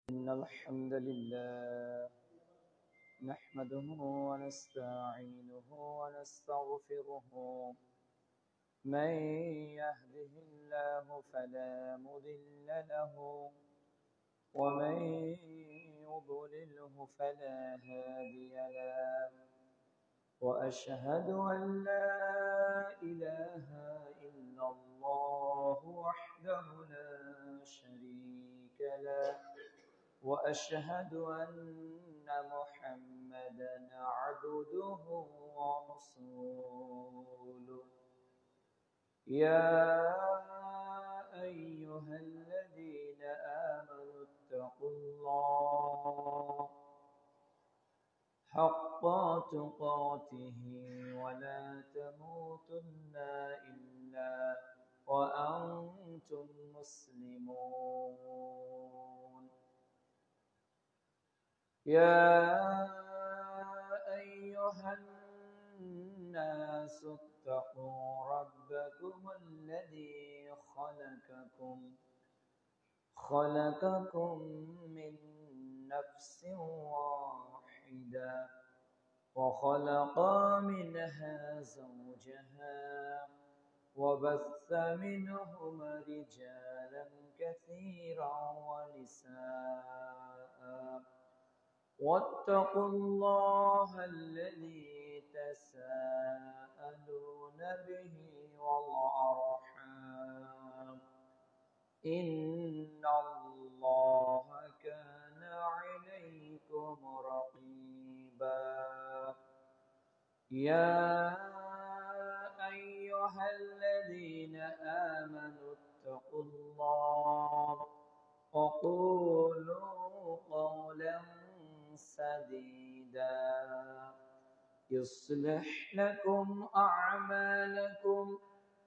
إن الحمد لله نحمده ونستعينه ونستغفره. من يهده الله فلا مضل له ومن يضلله فلا هادي له. وأشهد أن لا إله إلا الله وحده لا شريك له، وأشهد أن محمدا عبده ورسوله. يا أيها الذين آمنوا اتقوا الله حق تقاته ولا تموتن إلا وأنتم مسلمون. يا أيها الناس اتقوا ربكم الذي خلقكم من نفس واحدة وخلق منها زوجها وبث منهما رجالا كثيرا ونساء. واتقوا الله الذي تساءلون به والأرحام إن الله كان عليكم رقيبا. يا أيها الذين آمنوا اتقوا الله وقولوا قولا سديدا يصلح لكم أعمالكم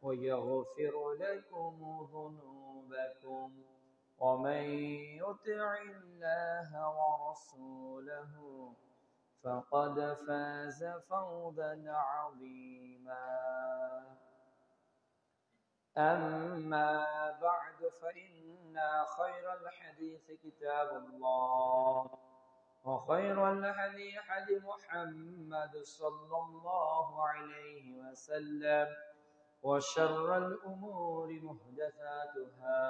ويغفر لكم ذنوبكم، ومن يطع الله ورسوله فقد فاز فوزا عظيما. أما بعد فإن خير الحديث كتاب الله، وخير الهدي هدي محمد صلى الله عليه وسلم، وشر الأمور محدثاتها،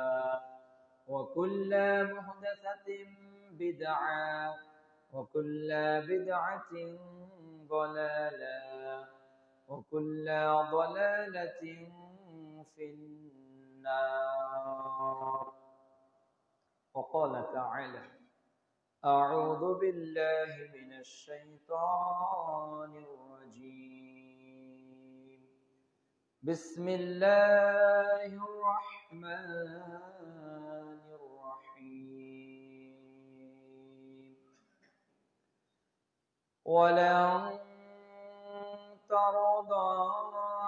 وكل محدثة بدعة، وكل بدعة ضلالة، وكل ضلالة في النار. وقال تعالى: أعوذ بالله من الشيطان الرجيم. بسم الله الرحمن الرحيم. ولن ترضى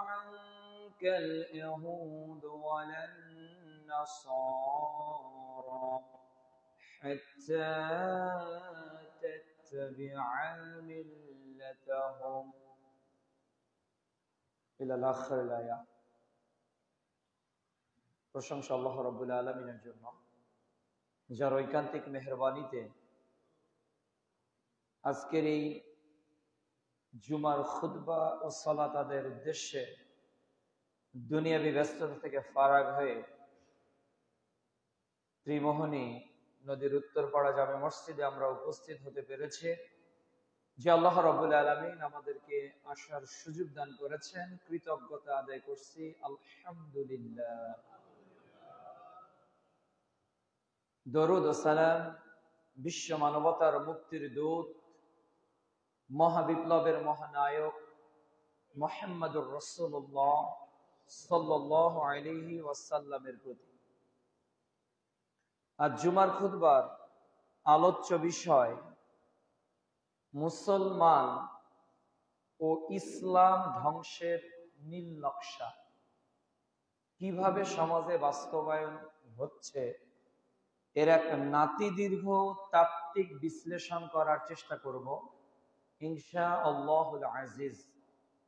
عنك اليهود ولا النصارى حتى تتبع ملتهم إلى الآخر الآية। প্রশংসা আল্লাহ রাব্বুল আলামিনের জন্য, যার ঐকান্তিক মেহেরবানিতে আজকের এই জুমার খুতবা ও সালাত আদায়ের উদ্দেশ্যে দুনিয়াবী ব্যস্ততা থেকে ফারাগ হয়ে ত্রিমোহনী নদীর উত্তরপাড়া জামে মসজিদে আমরা উপস্থিত হতে পেরেছি। যে আল্লাহ রাব্বুল আলামিন আমাদেরকে আসার সুযোগ দান করেছেন, কৃতজ্ঞতা আদায় করছি আলহামদুলিল্লাহ। দরুদ ও সালাম বিশ্ব মানবতার মুক্তির দূত, মহাবিপ্লবের মহানায়ক মুহাম্মদুর রাসূলুল্লাহ সাল্লাল্লাহু আলাইহি ওয়াসাল্লামের প্রতি। আজ জুমার খুতবার আলোচ্য বিষয় মুসলমান ও ইসলাম ধ্বংসের নীল নকশা কিভাবে সমাজে বাস্তবায়ন হচ্ছে, এর এক নাতিদীর্ঘ তাত্ত্বিক বিশ্লেষণ করার চেষ্টা করব ইনশাআল্লাহুল আজিজ।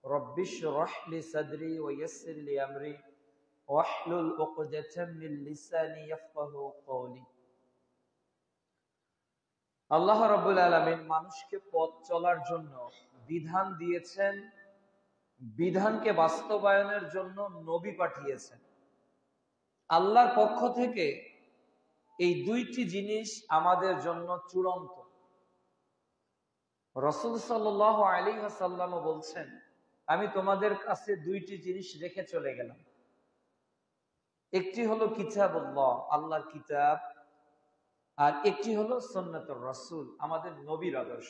রব্বিশরাহ লি সাদরি ওয়া ইয়াসসির লি আমরি واحلل عقدة من لساني يفقهوا قولي। আল্লাহ রাব্বুল আলামিন মানুষকে পথ চলার জন্য বিধান দিয়েছেন, বিধানকে বাস্তবায়নের জন্য নবী পাঠিয়েছেন। আল্লাহর পক্ষ থেকে এই দুইটি জিনিস আমাদের জন্য চূড়ান্ত। রাসূল সাল্লাল্লাহু আলাইহি ওয়াসাল্লাম বলছেন, আমি তোমাদের কাছে দুইটি জিনিস রেখে চলে গেলাম। একটি হলো কিতাবুল্লাহ, আল্লাহর কিতাব, আর একটি হলো সুন্নাতুর রাসূল, আমাদের নবীর আদর্শ।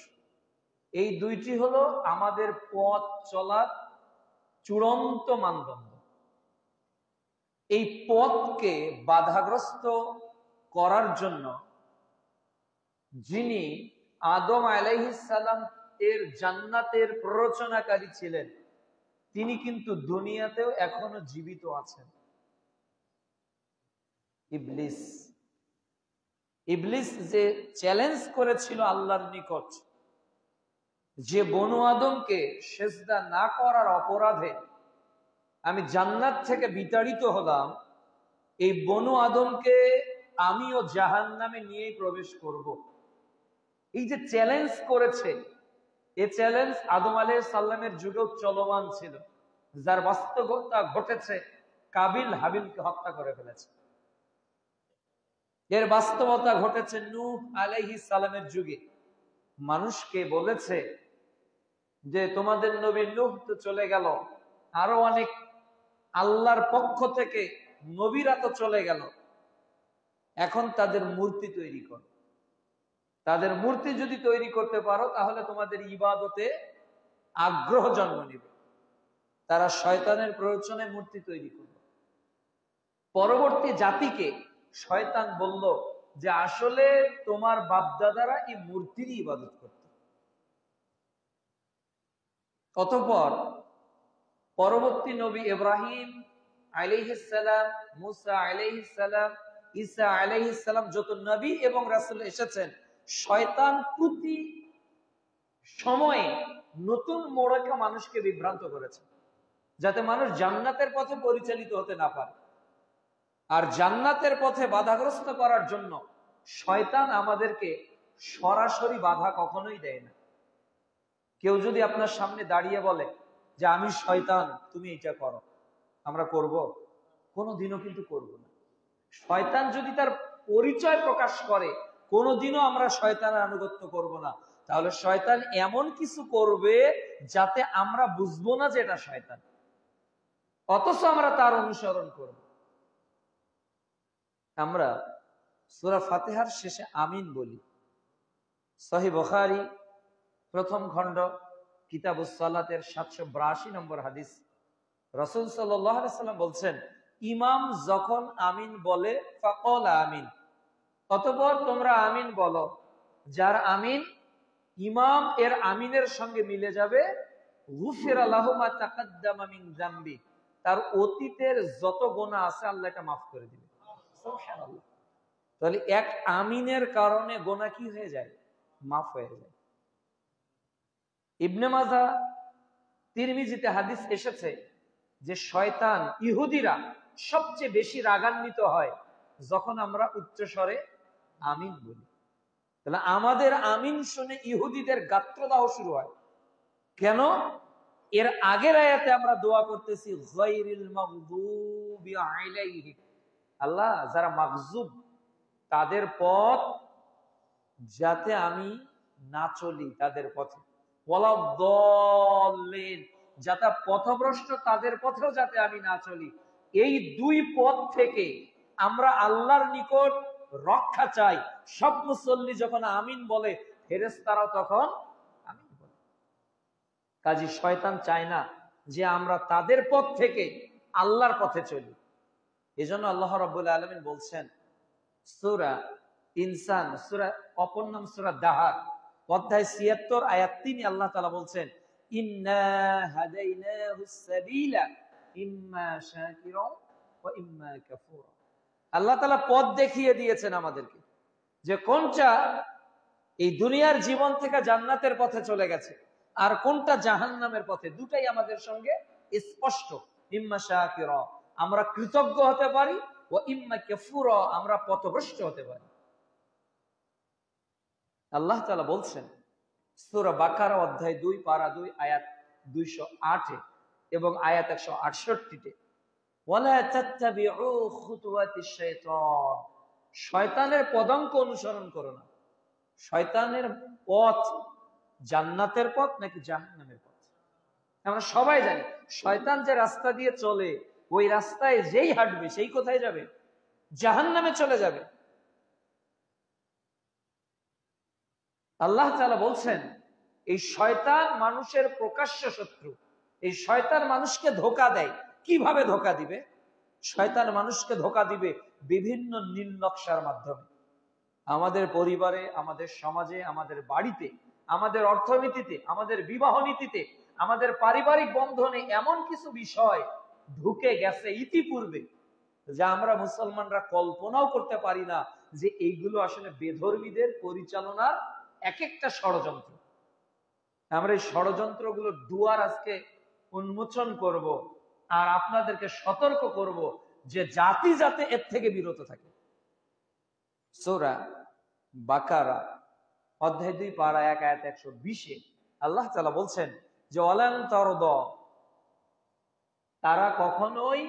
এই দুইটি হলো আমাদের পথ চলার চূড়ান্ত মানদণ্ড। এই পথকে বাধাগ্রস্ত করার জন্য যিনি আদম আলাইহিস সালাম এর জান্নাতের প্ররোচনাকারী ছিলেন, তিনি কিন্তু দুনিয়াতেও এখনো জীবিত আছেন। ইবলিস। ইবলিস যে চ্যালেঞ্জ করেছিল আল্লাহর নিকট, যে বনু আদমকে সেজদা না করার অপরাধে আমি জান্নাত থেকে বিতাড়িত হলাম, এই বনু আদমকে আমিও জাহান্নামে নিয়ে প্রবেশ করব। এই যে চ্যালেঞ্জ করেছে, এই চ্যালেঞ্জ আদম আলাইহিস সালামের যুগেও চলমান ছিল, যার বাস্তবতা ঘটেছে কাবিল হাবিলকে হত্যা করে ফেলেছে। এর বাস্তবতা ঘটেছে নূহ আলাইহিস সালামের যুগে। মানুষকে বলেছে যে তোমাদের নবী নূহ তো চলে গেল, আরো অনেক আল্লাহর পক্ষ থেকে নবীরা তো চলে গেল, এখন তাদের মূর্তি তৈরি করো। তাদের মূর্তি যদি তৈরি করতে পারো তাহলে তোমাদের ইবাদতে আগ্রহ জন্ম নেবে। তারা শয়তানের প্ররোচনায় মূর্তি তৈরি করবে। পরবর্তী জাতিকে শয়তান বলল যে আসলে তোমার বাপদাদারা এই মূর্তিরই ইবাদত করত। অতঃপর পরবর্তী নবী ইব্রাহিম আলাইহিস সালাম, মুসা আলাইহিস সালাম, ঈসা আলাইহিস সালাম, যত নবী এবং রাসূল এসেছেন, শয়তান প্রতি সময়ে নতুন মোড়কে মানুষকে বিভ্রান্ত করেছে, যাতে মানুষ জান্নাতের পথে পরিচালিত হতে না পারে। আর জান্নাতের পথে বাধাগ্রস্ত করার জন্য শয়তান আমাদেরকে সরাসরি বাধা কখনোই দেয় না। কেউ যদি আপনার সামনে দাঁড়িয়ে বলে যে আমি শয়তান, তুমি এটা করো, আমরা করব? কোনোদিনও কিন্তু করব না। শয়তান যদি তার পরিচয় প্রকাশ করে, কোনোদিনও আমরা শয়তানের আনুগত্য করব না। তাহলে শয়তান এমন কিছু করবে যাতে আমরা বুঝবো না যে এটা শয়তান, অথচ আমরা তার অনুসরণ করব। আমরা সূরা ফাতিহার শেষে আমিন বলি। সহিহ বুখারী প্রথম খণ্ড কিতাবুস সালাতের 782 নম্বর হাদিস, রাসূল সাল্লাল্লাহু আলাইহি সাল্লাম বলছেন, ইমাম যখন আমিন বলে ফাকাল আমিন, অতঃপর তোমরা আমিন বলো। যার আমিন ইমাম এর আমিনের সঙ্গে মিলে যাবে, গুফিরা লাহু মা তাকাদ্দামা মিন যামবি, তার অতীতের যত গুনাহ আছে আল্লাহ এটা মাফ করে দিবে। সুবহানাল্লাহ। তাহলে এক আমিনের কারণে গুনাহ কি হয়ে যায়? মাফ হয়ে যায়। ইবনে মাজাহ, তিরমিজিতে হাদিস এসেছে যে শয়তান, ইহুদিরা সবচেয়ে বেশি রাগান্বিত হয় যখন আমরা উচ্চস্বরে আমিন বলি। তাহলে আমাদের আমিন শুনে ইহুদিদের গাত্রদাহ শুরু হয়। কেন? এর আগের আয়াতে আমরা দোয়া করতেছি গায়রিল মাগদুবি আলাইহিম, আল্লাহ যারা মাগজুব তাদের পথ যাতে আমি না চলি, তাদের পথে, ওয়ালাদ-দাল্লিন যাতে পথভ্রষ্ট তাদের পথেও যাতে আমি না চলি। এই দুই পথ থেকে আমরা আল্লাহর নিকট রক্ষা চাই। সব মুসল্লি যখন আমিন বলে, ফেরেশতারাও তখন আমিন বলে। কাজী শয়তান চায় না যে আমরা তাদের পথ থেকে আল্লাহর পথে চলি। এজন্য আল্লাহ রাব্বুল আলামিন বলছেন সূরা ইনসান, সূরা অপর নাম সূরা দাহার, অধ্যায় ৭৬ আয়াত ৩, আল্লাহ তাআলা বলছেন, ইন্না হাদাইনাহুস সাবিলা ইম্মা শাকিরা ওয়া ইম্মা কাফুরা। আল্লাহ তাআলা পথ দেখিয়ে দিয়েছেন আমাদেরকে, যে কোনটা এই দুনিয়ার জীবন থেকে জান্নাতের পথে চলে গেছে আর কোনটা জাহান্নামের পথে। দুটাই আমাদের সঙ্গে স্পষ্ট। ইম্মা শাকিরা, আমরা কৃতজ্ঞ হতে পারি, ও ইম্মা কাফুরা, আমরা পথভ্রষ্ট হতে পারি। আল্লাহ তাআলা বলছেন সূরা বাকারা অধ্যায় 2 পারা 2 আয়াত 208 এবং আয়াত 168-তে, ওয়ালা তাত্তাবিউ খুতুওয়াতিশ শাইতান, শয়তানের পদাঙ্ক অনুসরণ করো না। শয়তানের পথ জান্নাতের পথ নাকি জাহান্নামের পথ? আমরা সবাই জানি শয়তান যে রাস্তা দিয়ে চলে, ওই রাস্তায় যেই হাঁটবে সেই কোথায় যাবে? জাহান্নামে চলে যাবে। আল্লাহ তাআলা বলছেন এই শয়তান মানুষের প্রকাশ্য শত্রু। এই শয়তান মানুষকে ধোঁকা দেয়। কিভাবে ধোঁকা দিবে? শয়তান মানুষকে ধোঁকা দিবে বিভিন্ন নীল নকশার মাধ্যমে। আমাদের পরিবারে, আমাদের সমাজে, আমাদের বাড়িতে, আমাদের অর্থনীতিতে, আমাদের বিবাহ নীতিতে, আমাদের পারিবারিক বন্ধনে এমন কিছু বিষয় ঢুকে গেছে ইতিপূর্বে যা আমরা মুসলমানরা কল্পনাও করতে পারি না যে এইগুলো আসলে বেধর্মীদের পরিচালনার এক একটা ষড়যন্ত্র। আমরা এই ষড়যন্ত্রগুলোর দুয়ার আজকে উন্মোচন করব আর আপনাদেরকে সতর্ক করব যে জাতি যাতে এর থেকে বিরত থাকে। সূরা বাকারা অধ্যায় 2 পারা 1 আয়াত 120-এ আল্লাহ তাআলা বলছেন যে ওয়ালান তারদা, তারা কখনোই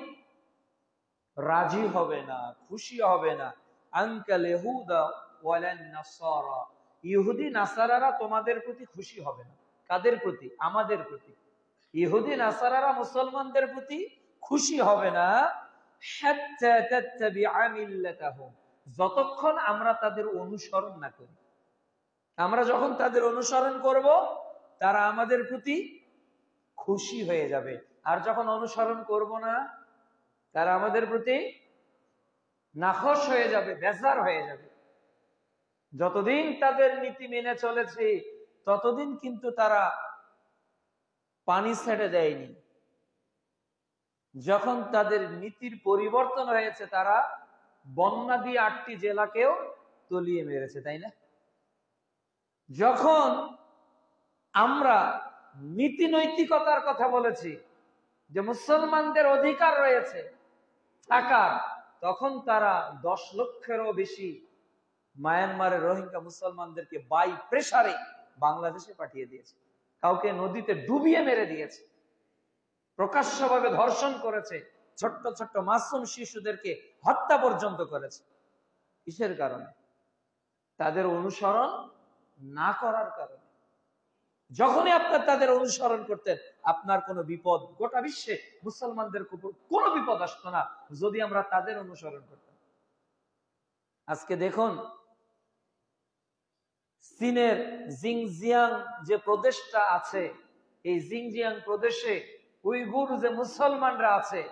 রাজি হবে না, খুশি হবে না, আনকাল ইহুদা ওয়ালান নাসারা, ইহুদি নাসারারা তোমাদের প্রতি খুশি হবে না। কাদের প্রতি? আমাদের প্রতি। ইহুদি নাসারারা মুসলমানদের প্রতি খুশি হবে না, হাত্তা তাত্তাবিআ মিল্লাতাহুম, যতক্ষণ আমরা তাদের অনুসরণ না করি। আমরা যখন তাদের অনুসরণ করব তারা আমাদের প্রতি খুশি হয়ে যাবে, আর যখন অনুসরণ করব না তারা আমাদের প্রতি নাখোশ হয়ে যাবে, বেজার হয়ে যাবে। যতদিন তাদের নীতি মেনে চলেছে ততদিন কিন্তু তারা পানি ছেড়ে দেয়নি। যখন তাদের নীতির পরিবর্তন হয়েছে তারা বন্যা দিয়ে 8টি জেলাকেও তলিয়ে মেরেছে, তাই না? যখন আমরা নীতি নৈতিকতার কথা বলেছি যে মুসলমানদের অধিকার রয়েছে থাকার, তখন তারা 10 লক্ষেরও বেশি মায়ানমারের রোহিঙ্গা মুসলমানদেরকে বাই প্রেসারে বাংলাদেশে পাঠিয়ে দিয়েছে। কাউকে নদীতে ডুবিয়ে মেরে দিয়েছে, প্রকাশ্যভাবে ধর্ষণ করেছে, ছোট্ট ছোট্ট মাসুম শিশুদেরকে হত্যা পর্যন্ত করেছে। কিসের কারণে? তাদের অনুসরণ না করার কারণে। যখনই আপনার তাদের অনুসরণ করতেন আপনার কোনো বিপদ, গোটা বিশ্বে মুসলমানদের উপর কোনো বিপদ আসতো না যদি আমরা তাদের অনুসরণ করতাম। আজকে দেখুন চীনের জিংজিয়াং যে প্রদেশটা আছে, এই জিংজিয়াং প্রদেশে উইগুর যে মুসলমানরা আছে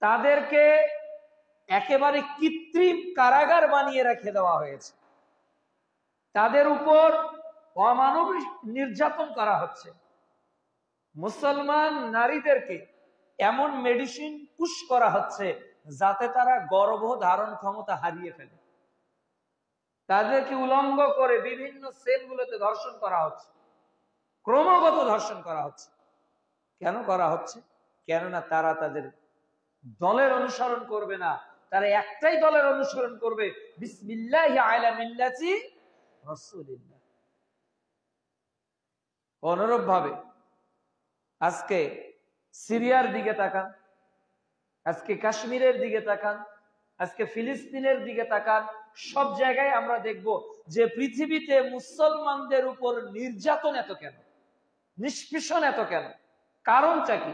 তাদেরকে একেবারে কৃত্রিম কারাগার বানিয়ে রেখে দেওয়া হয়েছে। তাদের উপর অমানবিক নির্যাতন করা হচ্ছে। মুসলমান নারীদেরকে এমন মেডিসিন পুশ করা হচ্ছে যাতে তারা গর্ভ ধারণ ক্ষমতা হারিয়ে ফেলে। তাদেরকে উলঙ্গ করে বিভিন্ন সেলগুলোতে ধর্ষণ করা হচ্ছে, ক্রমাগত ধর্ষণ করা হচ্ছে। কেন করা হচ্ছে? কেননা তারা তাদের দলের অনুসরণ করবে না, তারা একটাই দলের অনুসরণ করবে, বিসমিল্লাহি আলা মিল্লাতি রাসূলিল্লাহ। অনুরূপ ভাবে আজকে সিরিয়ার দিকে তাকান, আজকে কাশ্মীরের দিকে তাকান, আজকে ফিলিস্তিনের দিকে তাকান, সব জায়গায় আমরা দেখব যে পৃথিবীতে মুসলমানদের উপর নির্যাতন এত কেন, নিষ্পেষণ এত কেন? কারণটা কি?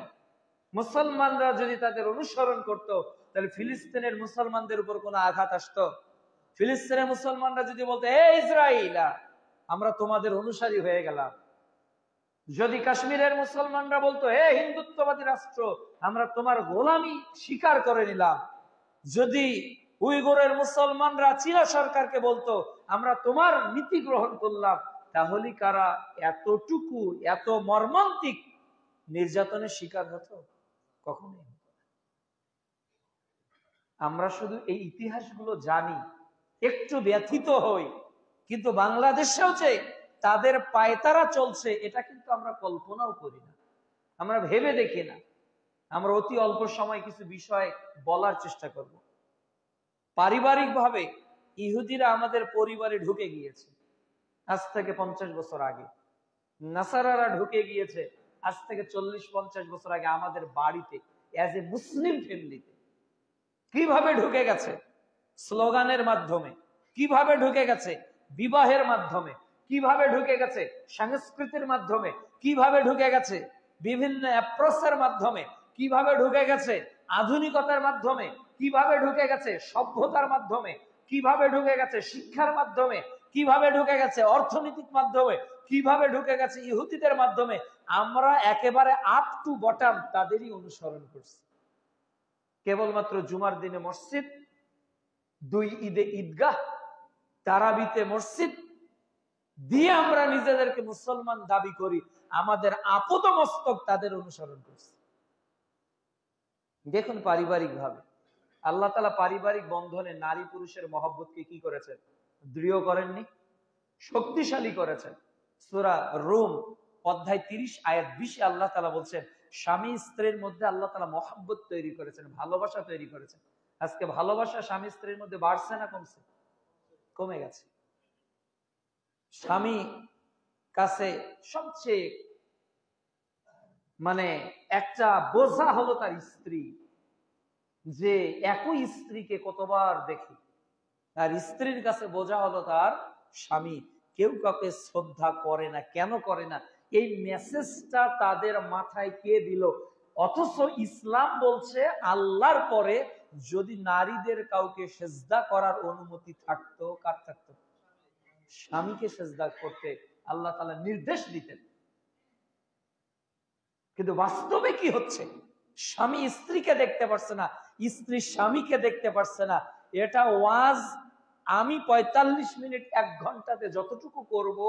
মুসলমানরা যদি তাদের অনুসরণ করত তাহলে ফিলিস্তিনের মুসলমানদের উপর কোনো আঘাত আসতো? ফিলিস্তিনের মুসলমানরা যদি বলতো হে ইসরায়েলা আমরা তোমাদের অনুসারী হয়ে গেলাম, যদি কাশ্মীরের মুসলমানরা বলতো হে হিন্দুত্ববাদী রাষ্ট্র আমরা তোমার গোলামি স্বীকার করে নিলাম, যদি উইগুরের মুসলমানরা চীনা সরকারকে বলতো আমরা তোমার নীতি গ্রহণ করলাম, তাহলে কারা এতটুকু এত মর্মান্তিক নির্যাতনের শিকার হতো? কখনোই। আমরা শুধু এই ইতিহাসগুলো জানি, একটু ব্যথিত হই, কিন্তু বাংলাদেশেও যে তাদের পায়তারা চলছে এটা কিন্তু আমরা কল্পনাও করি না, আমরা ভেবে দেখি না। আমরা অতি অল্প সময় কিছু বিষয় বলার চেষ্টা করব। পারিবারিক ভাবে ইহুদিরা আমাদের পরিবারে ঢুকে গিয়েছে, আজ থেকে 50 বছর আগে। নাসারারা ঢুকে গিয়েছে আজ থেকে 40-50 বছর আগে আমাদের বাড়িতে, এজ এ মুসলিম ফ্যামিলিতে। কিভাবে ঢুকে গেছে? স্লোগানের মাধ্যমে। কিভাবে ঢুকে গেছে? বিবাহের মাধ্যমে। কিভাবে ঢুকে গেছে? সংস্কৃতির মাধ্যমে। কিভাবে ঢুকে গেছে? বিভিন্ন অ্যাপ্রোচের মাধ্যমে। কিভাবে ঢুকে গেছে? আধুনিকতার মাধ্যমে। কিভাবে ঢুকে গেছে? সভ্যতার মাধ্যমে। কিভাবে ঢুকে গেছে? শিক্ষার মাধ্যমে। কিভাবে ঢুকে গেছে? অর্থনৈতিক মাধ্যমে। কিভাবে ঢুকে গেছে? ইহুদিদের মাধ্যমে। আমরা একেবারে আপ টু বটম তাদেরই অনুসরণ করছি। কেবলমাত্র জুমার দিনে মসজিদ, 2 ঈদে ঈদগাহ, তারাবিতে মসজিদ দিয়ে আমরা নিজেদেরকে মুসলমান দাবি করি, আমাদের আপাতমস্তক তাদের অনুসরণ করছি। দেখুন পারিবারিক ভাবে আল্লাহ তাআলা পারিবারিক বন্ধনে নারী পুরুষের মহব্বতকে কি করেছেন? দৃঢ় করেননি, শক্তিশালী করেছেন। সূরা রুম অধ্যায় 30 আয়াত 20 আল্লাহ তাআলা বলছেন, স্বামী স্ত্রীর মধ্যে আল্লাহ তাআলা মহব্বত তৈরি করেছেন, ভালোবাসা তৈরি করেছেন। আজকে ভালোবাসা স্বামী স্ত্রীর মধ্যে বাড়ছে না কমছে? কমে গেছে। স্বামী কাছে সবচেয়ে একটা বোঝা হলো তার স্ত্রী, যে একই স্ত্রীকে কতবার দেখি। আর স্ত্রীর কাছে বোঝা হলো তার স্বামী। কেউ কাউকে শ্রদ্ধা করে না। কেন করে না? এই মেসেজটা তাদের মাথায় কে দিল? অথচ ইসলাম বলছে আল্লাহর পরে যদি নারীদের কাউকে সেজদা করার অনুমতি থাকতো, কার থাকতো? স্বামীকে সেজদা করতে আল্লাহ তাআলা নির্দেশ দিতেন। কিন্তু বাস্তবে কি হচ্ছে? স্বামী স্ত্রীকে দেখতে পারছে না, স্ত্রী স্বামীকে দেখতে পারছে না। এটা ওয়াজ আমি 45 মিনিট 1 ঘন্টাতে যতটুকু করব,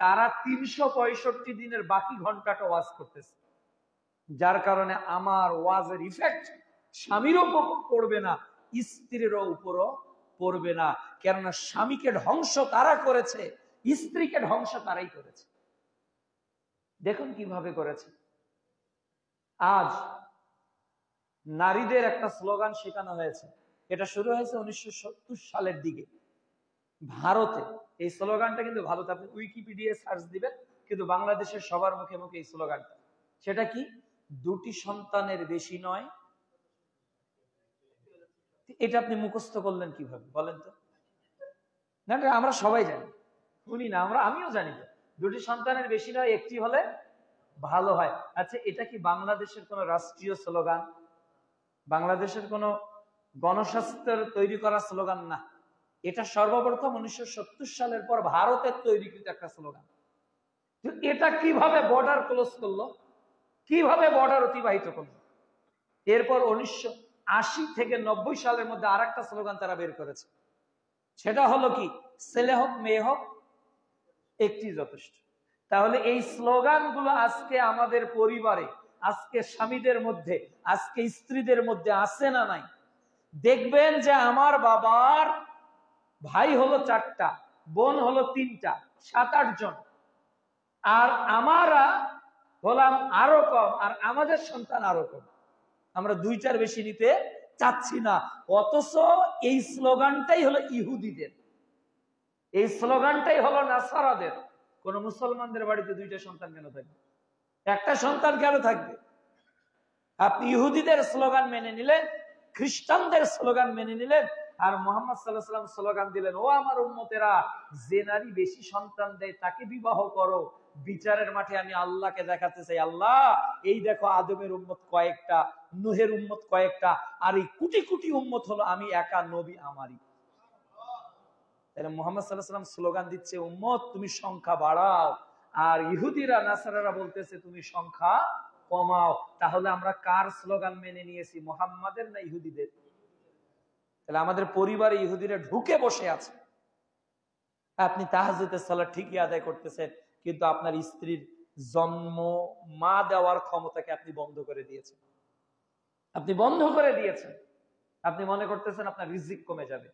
তারা 365 দিনের বাকি ঘন্টাটা ওয়াজ করতেছে। যার কারণে আমার ওয়াজের ইফেক্ট স্বামীর উপর পড়বে না, স্ত্রীর উপরও পড়বে না। কেননা স্বামীকে ধ্বংস তারা করেছে, স্ত্রীকে ধ্বংস তারাই করেছে। দেখুন কিভাবে করেছে। আজ নারীদের একটা স্লোগান শেখানো হয়েছে। এটা শুরু হয়েছে 1970 সালের দিকে ভারতে। এই স্লোগানটা কিন্তু ভারতে, আপনি উইকিপিডিয়ায় সার্চ দিবেন, কিন্তু বাংলাদেশের সবার মুখে মুখে এই স্লোগানটা। সেটা কি? 2টি সন্তানের বেশি নয়। এটা আপনি মুখস্থ করলেন কিভাবে বলেন তো? না আমরা সবাই জানি, শুনি না আমরা, আমিও জানি। 2টি সন্তানের বেশি নয়, একটি হলে ভালো হয়। আচ্ছা, এটা কি বাংলাদেশের কোন রাষ্ট্রীয় স্লোগান? বাংলাদেশের কোন গণস্বাস্থ্যের তৈরি করা স্লোগান না। এটা সর্বপ্রথম 1970 সালের পর ভারতের তৈরিকৃত একটা স্লোগান। এটা কিভাবে বর্ডার ক্লোজ করলো? কিভাবে বর্ডার অতিবাহিত করলো? এরপর 1980 থেকে 90 সালের মধ্যে আরেকটা স্লোগান তারা বের করেছে। সেটা হলো কি? ছেলে হোক মেয়ে হোক একটি যথেষ্ট। তাহলে এই স্লোগান গুলো আজকে আমাদের পরিবারে, আজকে স্বামীদের মধ্যে, আজকে স্ত্রীদের মধ্যে আছে না নাই? দেখবেন যে আমার বাবার ভাই হলো 4টা, বোন হলো 3টা, 7-8 জন, আর আমরা হলাম আরো কম, আর আমাদের সন্তান আরো কম। আমরা 2টার বেশি নিতে চাচ্ছি না। অথচ এই স্লোগানটাই হলো ইহুদিদের, এই স্লোগানটাই হলো নাসারাদের। কোন মুসলমানদের বাড়িতে 2টা সন্তান কেন থাকবে? একটা সন্তান কেন থাকবে? আপনি ইহুদিদের স্লোগান মেনে নিলেন, খ্রিস্টানদের স্লোগান মেনে নিলেন, আর মুহাম্মদ সাল্লাল্লাহু আলাইহি ওয়াসাল্লাম স্লোগান দিলেন, ও আমার উম্মতেরা, যে নারী বেশি সন্তান দেয় তাকে বিবাহ করো। বিচারের মাঠে আমি আল্লাহকে দেখাতে চাই, আল্লাহ এই দেখো আদমের উম্মত কয়েকটা, নূহের উম্মত কয়েকটা, আর এই কোটি কোটি উম্মত হলো আমি একা নবী আমারই। তাহলে মুহাম্মদ সাল্লাল্লাহু আলাইহি ওয়াসাল্লাম স্লোগান দিচ্ছে উম্মত তুমি সংখ্যা বাড়াও, আর ইহুদিরা নাসারারা বলতেছে তুমি সংখ্যা কমাও। তাহলে আমরা কার স্লোগান মেনে নিয়েছি, মুহাম্মাদের না ইহুদিদের? তাহলে আমাদের পরিবারে ইহুদিরা ঢুকে বসে আছে। আপনি তাহাজ্জুদের সালাত ঠিকই আদায় করতেছেন, কিন্তু আপনার স্ত্রীর জন্ম মা দেওয়ার ক্ষমতাকে আপনি বন্ধ করে দিয়েছেন। আপনি বন্ধ করে দিয়েছেন। আপনি মনে করতেছেন আপনার রিজিক কমে যাবে।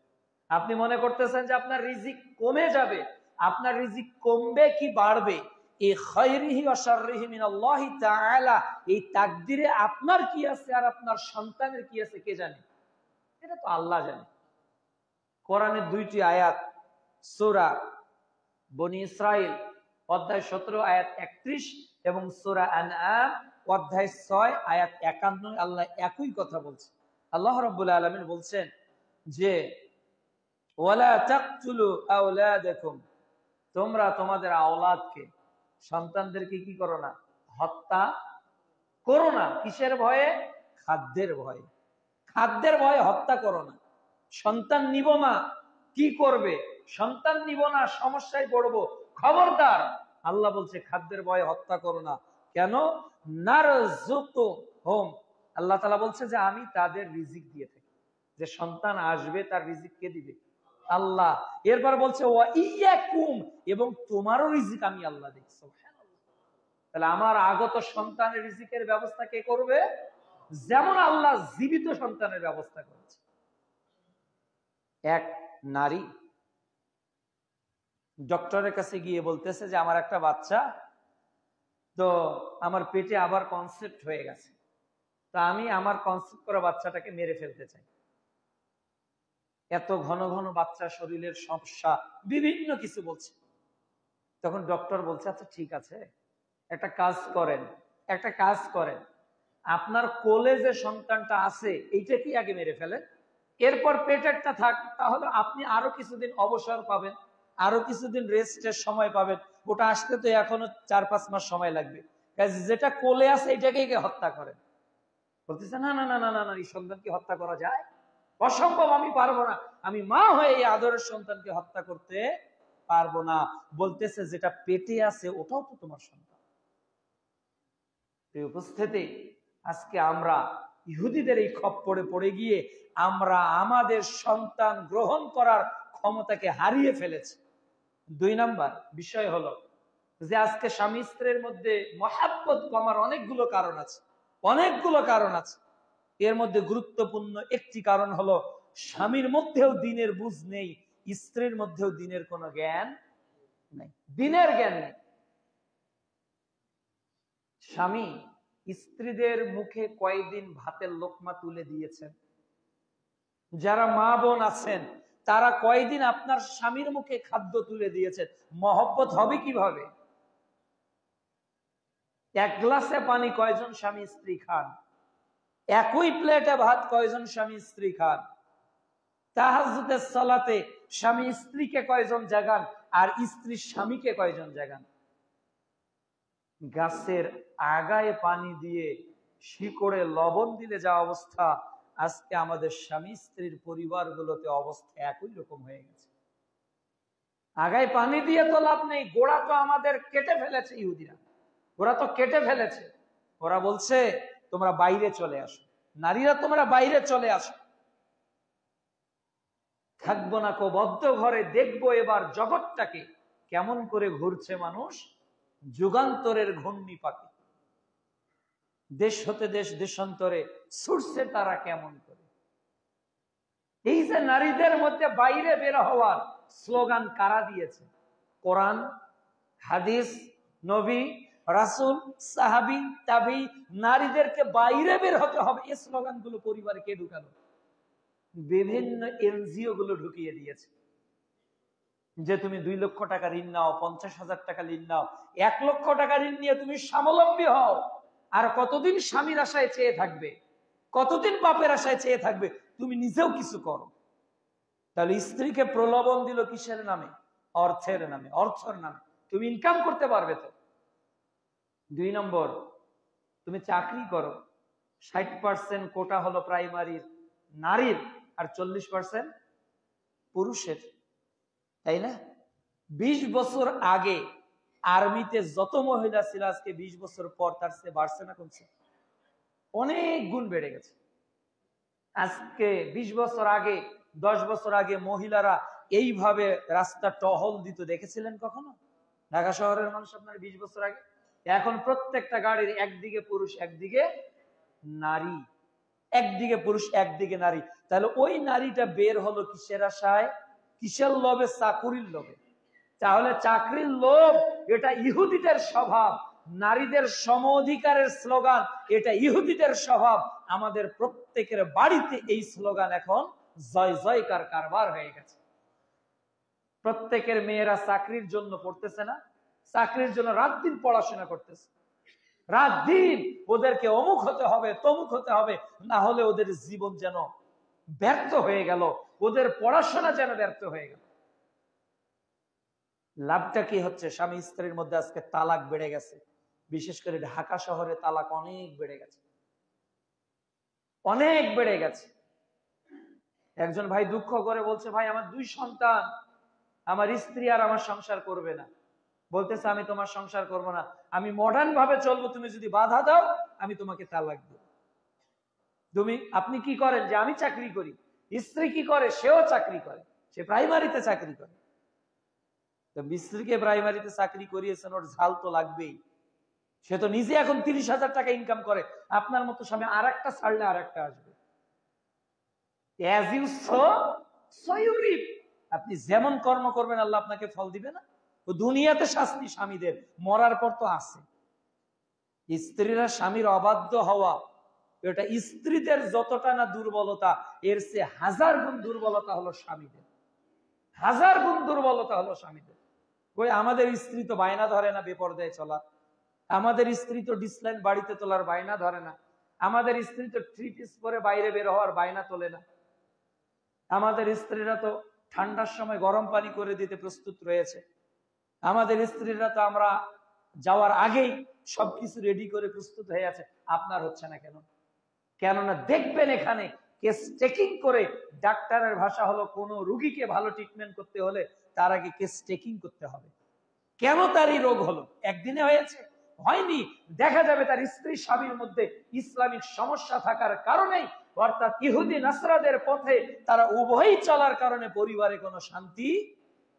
আপনি মনে করতেছেন যে আপনার রিজিক কমে যাবে। আপনার রিজিক কমবে কি বাড়বে, এই খায়রিহি ওয়া শাররিহি মিনাল্লাহি তাআলা, এই তাকদীরে আপনার কি আছে আর আপনার সন্তানের কি আছে কে জানে? এটা তো আল্লাহ জানে। কোরআনের 2টি আয়াত, সূরা বনি ইসরাইল অধ্যায় 17 আয়াত 31 এবং সূরা আনআম অধ্যায় 6 আয়াত 51 আল্লাহ একই কথা বলছে। আল্লাহ রাব্বুল আলামিন বলছেন যে ওয়ালা তাকতুলু আওলাদাকুম, তোমরা তোমাদের আওলাদকে, সন্তানদেরকে কি করো না, হত্যা করো না। কিসের ভয়ে? খাদ্যের ভয়ে। খাদ্যের ভয়ে হত্যা করো না। সন্তান নিব না, কি করবে? সন্তান নিব না, সমস্যায় পড়বো, খবরদার। আল্লাহ বলছে খাদ্যের ভয়ে হত্যা করো না। কেন? নারযুকুহুম, আল্লাহ তাআলা বলছে যে আমি তাদের রিজিক দিয়ে থাকি। যে সন্তান আসবে তার রিজিক কে দিবে? আল্লাহ। এরপর বলছে ওয়া ইয়াকুম, এবং তোমারও রিজিক আমি আল্লাহ দিই। সুবহানাল্লাহ। তাহলে আমার আগত সন্তানের রিজিকের ব্যবস্থা কে করবে? যেমন আল্লাহ জীবিত সন্তানের ব্যবস্থা করেছে। এক নারী ডক্টরের কাছে গিয়ে বলতেছে যে আমার একটা বাচ্চা, তো আমার পেটে আবার কনসেপ্ট হয়ে গেছে, তো আমি আমার কনসেপ্ট করা বাচ্চাটাকে মেরে ফেলতে চাই। এত ঘন ঘন বাচ্চা, শরীরের সমস্যা, বিভিন্ন কিছু বলছে। তখন ডক্টর বলছে আচ্ছা ঠিক আছে, একটা কাজ করেন, আপনার কোলে যে সন্তানটা আছে এইটা কি আগে মেরে ফেলেন, এরপর পেটেরটা থাক, তাহলে আপনি আরো কিছুদিন অবসর পাবেন, আরো কিছুদিন রেস্টের সময় পাবেন। ওটা আসতে তো এখনো 4-5 মাস সময় লাগবে। যেটা কোলে আছে এটাকে হত্যা করেন। বলতেছে না না না না না, এই সন্তানকে হত্যা করা যায়? অসম্ভব, আমি পারবো না, আমি মা হয়ে এই আদরের সন্তানকে হত্যা করতে পারবো না। বলতেছে যেটা পেটে আছে ওটাও তো তোমার সন্তান। এই উপস্থিতি আজকে আমরা ইহুদিদের এই খপ্পরে পড়ে গিয়ে আমরা আমাদের সন্তান গ্রহণ করার ক্ষমতাকে হারিয়ে ফেলেছি। 2 নাম্বার বিষয় হলো যে আজকে স্বামী স্ত্রীর মধ্যে মহাব্বত কমার অনেকগুলো কারণ আছে। এর মধ্যে গুরুত্বপূর্ণ একটি কারণ হলো স্বামীর মধ্যেও দ্বীনের বুঝ নেই, স্ত্রীর মধ্যেও দ্বীনের কোনো জ্ঞান নেই, দ্বীনের জ্ঞান নেই। স্বামী স্ত্রীদের মুখে কয়দিন ভাতের লোকমা তুলে দিয়েছেন? যারা মা বোন আছেন তারা কয়দিন আপনার স্বামীর মুখে খাদ্য তুলে দিয়েছেন? মহব্বত হবে কিভাবে? এক গ্লাসে পানি কয়জন স্বামী স্ত্রী খান? একই প্লেটে ভাত কয়জন স্বামী স্ত্রী খান? তাহাজ্জুদের সালাতে স্বামী স্ত্রীকে কয়জন জাগান আর স্ত্রী স্বামীকে কয়জন জাগান? গাছের আগায় পানি দিয়ে শিকড়ে লবণ দিলে যা অবস্থা, আজকে আমাদের স্বামী স্ত্রীর পরিবারগুলোতে অবস্থা একই রকম হয়ে গেছে। আগায় পানি দিয়ে তো লাভ নেই, গোড়া তো আমাদের কেটে ফেলেছে ইহুদিরা, ওরা তো কেটে ফেলেছে। ওরা বলছে তোমরা বাইরে চলে আসো, নারীরা তোমরা বাইরে চলে আসো, থাকবো না কো বদ্ধ ঘরে, দেখবো এবার জগৎটাকে কেমন করে ঘুরছে মানুষ, যুগান্তরের ঘূর্ণি পাখি। দেশ হতে দেশ দেশান্তরে ছুটছে তারা কেমন করে। এই যে নারীদের মধ্যে বাইরে বের হওয়ার স্লোগান কারা দিয়েছে? কোরআন, হাদিস, নবী, রাসূল, সাহাবী, তাবী, নারীদেরকে বাইরে বের হতে হবে, এই স্লোগানগুলো পরিবারে কে ঢুকালো? বিভিন্ন এনজিও গুলো ঢুকিয়ে দিয়েছে যে তুমি 2 লক্ষ টাকা ঋণ নাও, 50,000 টাকা ঋণ নাও, 1 লক্ষ টাকা ঋণ নিয়ে তুমি স্বাবলম্বী হও। আর কতদিন স্বামীর আশায় চেয়ে থাকবে, কতদিন বাপের আশায় চেয়ে থাকবে, তুমি নিজেও কিছু করো। তাহলে স্ত্রীকে প্রলোভন দিল কিসের নামে? অর্থের নামে, অর্থের নামে। তুমি ইনকাম করতে পারবে তো। 2 নম্বর, তুমি চাকরি করো, 60% কোটা হলো প্রাইমারির নারীর আর 40% পুরুষের, তাই না? 20 বছর আগে আর্মিতে যত মহিলা ছিল আজকে 20 বছর পর তার চেয়ে বাড়ছে না কমছে? অনেক গুণ বেড়ে গেছে। আজকে 20 বছর আগে, 10 বছর আগে মহিলারা এইভাবে রাস্তা টহল দিত দেখেছিলেন কখনো? ঢাকা শহরের মানুষ আপনার 20 বছর আগে। এখন প্রত্যেকটা গাড়ির একদিকে পুরুষ একদিকে নারী, একদিকে পুরুষ একদিকে নারী। তাহলে ওই নারীটা বের হলো কিসের আশায়? কিসের লোভে? চাকুরির লোভে। তাহলে চাকরির লোভ এটা ইহুদিদের স্বভাব, নারীদের সম অধিকারের স্লোগান এটা ইহুদিদের স্বভাব। আমাদের প্রত্যেকের বাড়িতে এই স্লোগান এখন জয় জয়কার কারবার হয়ে গেছে। প্রত্যেকের মেয়েরা চাকরির জন্য পড়তেছে না, চাকরির জন্য রাত দিন পড়াশোনা করতেছে, রাত দিন ওদেরকে অমুক হতে হবে, তমুক হতে হবে, না হলে ওদের জীবন যেন ব্যর্থ হয়ে গেল, ওদের পড়াশোনা যেন ব্যর্থ হয়ে গেল। লাভটা কি হচ্ছে? স্বামী স্ত্রীর মধ্যে আজকে তালাক বেড়ে গেছে, বিশেষ করে ঢাকা শহরে তালাক অনেক বেড়ে গেছে, অনেক বেড়ে গেছে। একজন ভাই দুঃখ করে বলছে, ভাই আমার 2 সন্তান, আমার স্ত্রী আর আমার সংসার করবে না। বলতেছে আমি তোমার সংসার করব না, আমি মডার্ন ভাবে চলবো, তুমি যদি বাধা দাও আমি তোমাকে তালাক দেব। আপনি কি করেন? যে আমি চাকরি করি। স্ত্রী কি করে? সেও চাকরি করে, সে প্রাইমারিতে চাকরি করে। তো স্ত্রীকে প্রাইমারিতে চাকরি করিয়েছেন, ওর ঝাল তো লাগবেই। সে তো নিজে এখন 30,000 টাকা ইনকাম করে, আপনার মতো স্বামী আর একটা ছাড়লে আর একটা আসবে। As you sow, so you reap। আপনি যেমন কর্ম করবেন আল্লাহ আপনাকে ফল দিবে না? ও দুনিয়াতে শাস্তি স্বামীদের, মরার পর তো আছে। স্ত্রীরা স্বামীর অবাধ্য হওয়া, এটা স্ত্রীদের যতটা না দুর্বলতা, এর চেয়ে 1000 গুণ দুর্বলতা হলো স্বামীদের, 1000 গুণ দুর্বলতা হলো স্বামীদের। কই আমাদের স্ত্রী তো বায়না ধরে না বেপরদায় চলা, আমাদের স্ত্রী তো ডিসলাইন বাড়িতে তোলার বায়না ধরে না, আমাদের স্ত্রী তো 3 পিস পরে বাইরে বের হওয়ার বায়না তোলে না, আমাদের স্ত্রীরা তো ঠান্ডার সময় গরম পানি করে দিতে প্রস্তুত রয়েছে, আমাদের স্ত্রীরা তো আমরা যাওয়ার আগেই সবকিছু রেডি করে প্রস্তুত হয়ে আছে। আপনার হচ্ছে না কেন? কেননা দেখবেন এখানে কেস টেকিং করে, ডাক্তারের ভাষা হলো কোন রোগীকে ভালো ট্রিটমেন্ট করতে হলে তার আগে কেস টেকিং করতে হবে। কেন তার এই রোগ হলো? একদিনে হয়েছে? হয়নি। দেখা যাবে তার স্ত্রী স্বামীর মধ্যে ইসলামিক সমস্যা থাকার কারণেই, অর্থাৎ ইহুদি নাসরাদের পথে তারা উভয়ই চলার কারণে পরিবারে কোনো শান্তি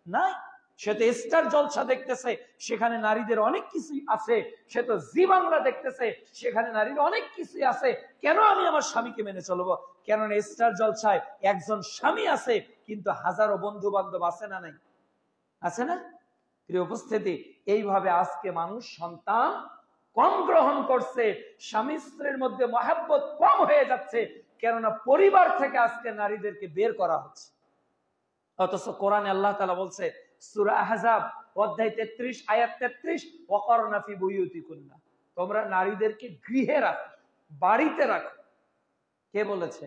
নাই। সে তো স্টার জলসা দেখতেছে, সেখানে নারীদের অনেক কিছুই আছে। সে তো জি বাংলা দেখতেছে, সেখানে নারীর অনেক কিছুই আছে। কেন আমি আমার স্বামীকে মেনে চলবো? কেননা স্টার জলসায় একজন স্বামী আছে, কিন্তু হাজারো বন্ধু বান্ধব আছে না নাই? আছে না? প্রিয় উপস্থিতি, এইভাবে আজকে মানুষ সন্তান কম গ্রহণ করছে, স্বামী স্ত্রীর মধ্যে মহাব্বত কম হয়ে যাচ্ছে, কেননা পরিবার থেকে আজকে নারীদেরকে বের করা হচ্ছে। অথচ কোরআনে আল্লাহ তাআলা বলছে, সূরা আহজাব অধ্যায় 33 আয়াত 33, ওয়াকারনা ফি বুয়ুতিকুন্না, তোমরা নারীদেরকে গৃহে রাখো, বাড়িতে রাখো। কে বলেছে?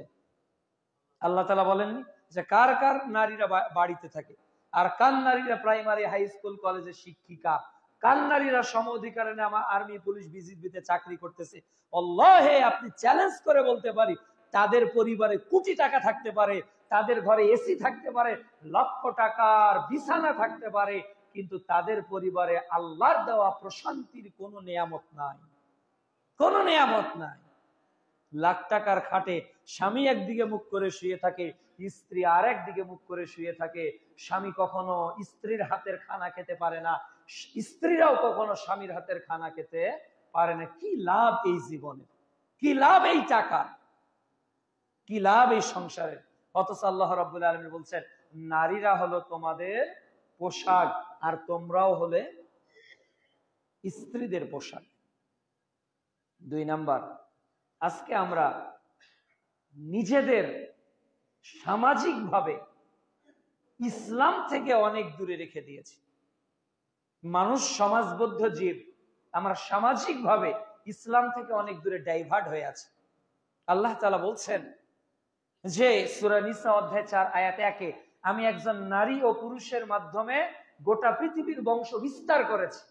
আল্লাহ তাআলা বলেননি যে কার কার নারীরা বাড়িতে থাকে, আর কার নারীরা প্রাইমারি হাই স্কুল কলেজের শিক্ষিকা, কার নারীরা সম অধিকারে নামা আর্মি পুলিশ বিজিবিতে চাকরি করতেছে। আল্লাহে আপনি চ্যালেঞ্জ করে বলতে পারি, তাদের পরিবারে কোটি টাকা থাকতে পারে, তাদের ঘরে এসি থাকতে পারে, লক্ষ টাকার বিছানা থাকতে পারে, কিন্তু তাদের পরিবারে আল্লাহর দেওয়া প্রশান্তির কোনো নিয়ামত নাই, কোনো নিয়ামত নাই। লাখ টাকার খাটে স্বামী একদিকে মুখ করে শুয়ে থাকে, স্ত্রী আর একদিকে মুখ করে শুয়ে থাকে। স্বামী কখনো স্ত্রীর হাতের খানা খেতে পারে না, স্ত্রীরাও কখনো স্বামীর হাতের খানা খেতে পারে না। কি লাভ এই জীবনে? কি লাভ এই টাকা? কি লাভ এই সংসারে? অথচ আল্লাহ রাব্বুল আলামিন বলছেন, নারীরা হলো তোমাদের পোশাক, আর তোমরাও হলে স্ত্রীদের পোশাক। 2 নাম্বার, আজকে আমরা নিজেদের সামাজিকভাবে ইসলাম থেকে অনেক দূরে রেখে দিয়েছি। মানুষ সমাজবদ্ধ জীব, আমরা সামাজিকভাবে ইসলাম থেকে অনেক দূরে ডাইভার্ট হয়ে আছে। আল্লাহ তাআলা বলছেন যে সূরা নিসা অধ্যায় 4 আয়াত 1, আমি একজন নারী ও পুরুষের মাধ্যমে গোটা পৃথিবীর বংশ বিস্তার করেছি।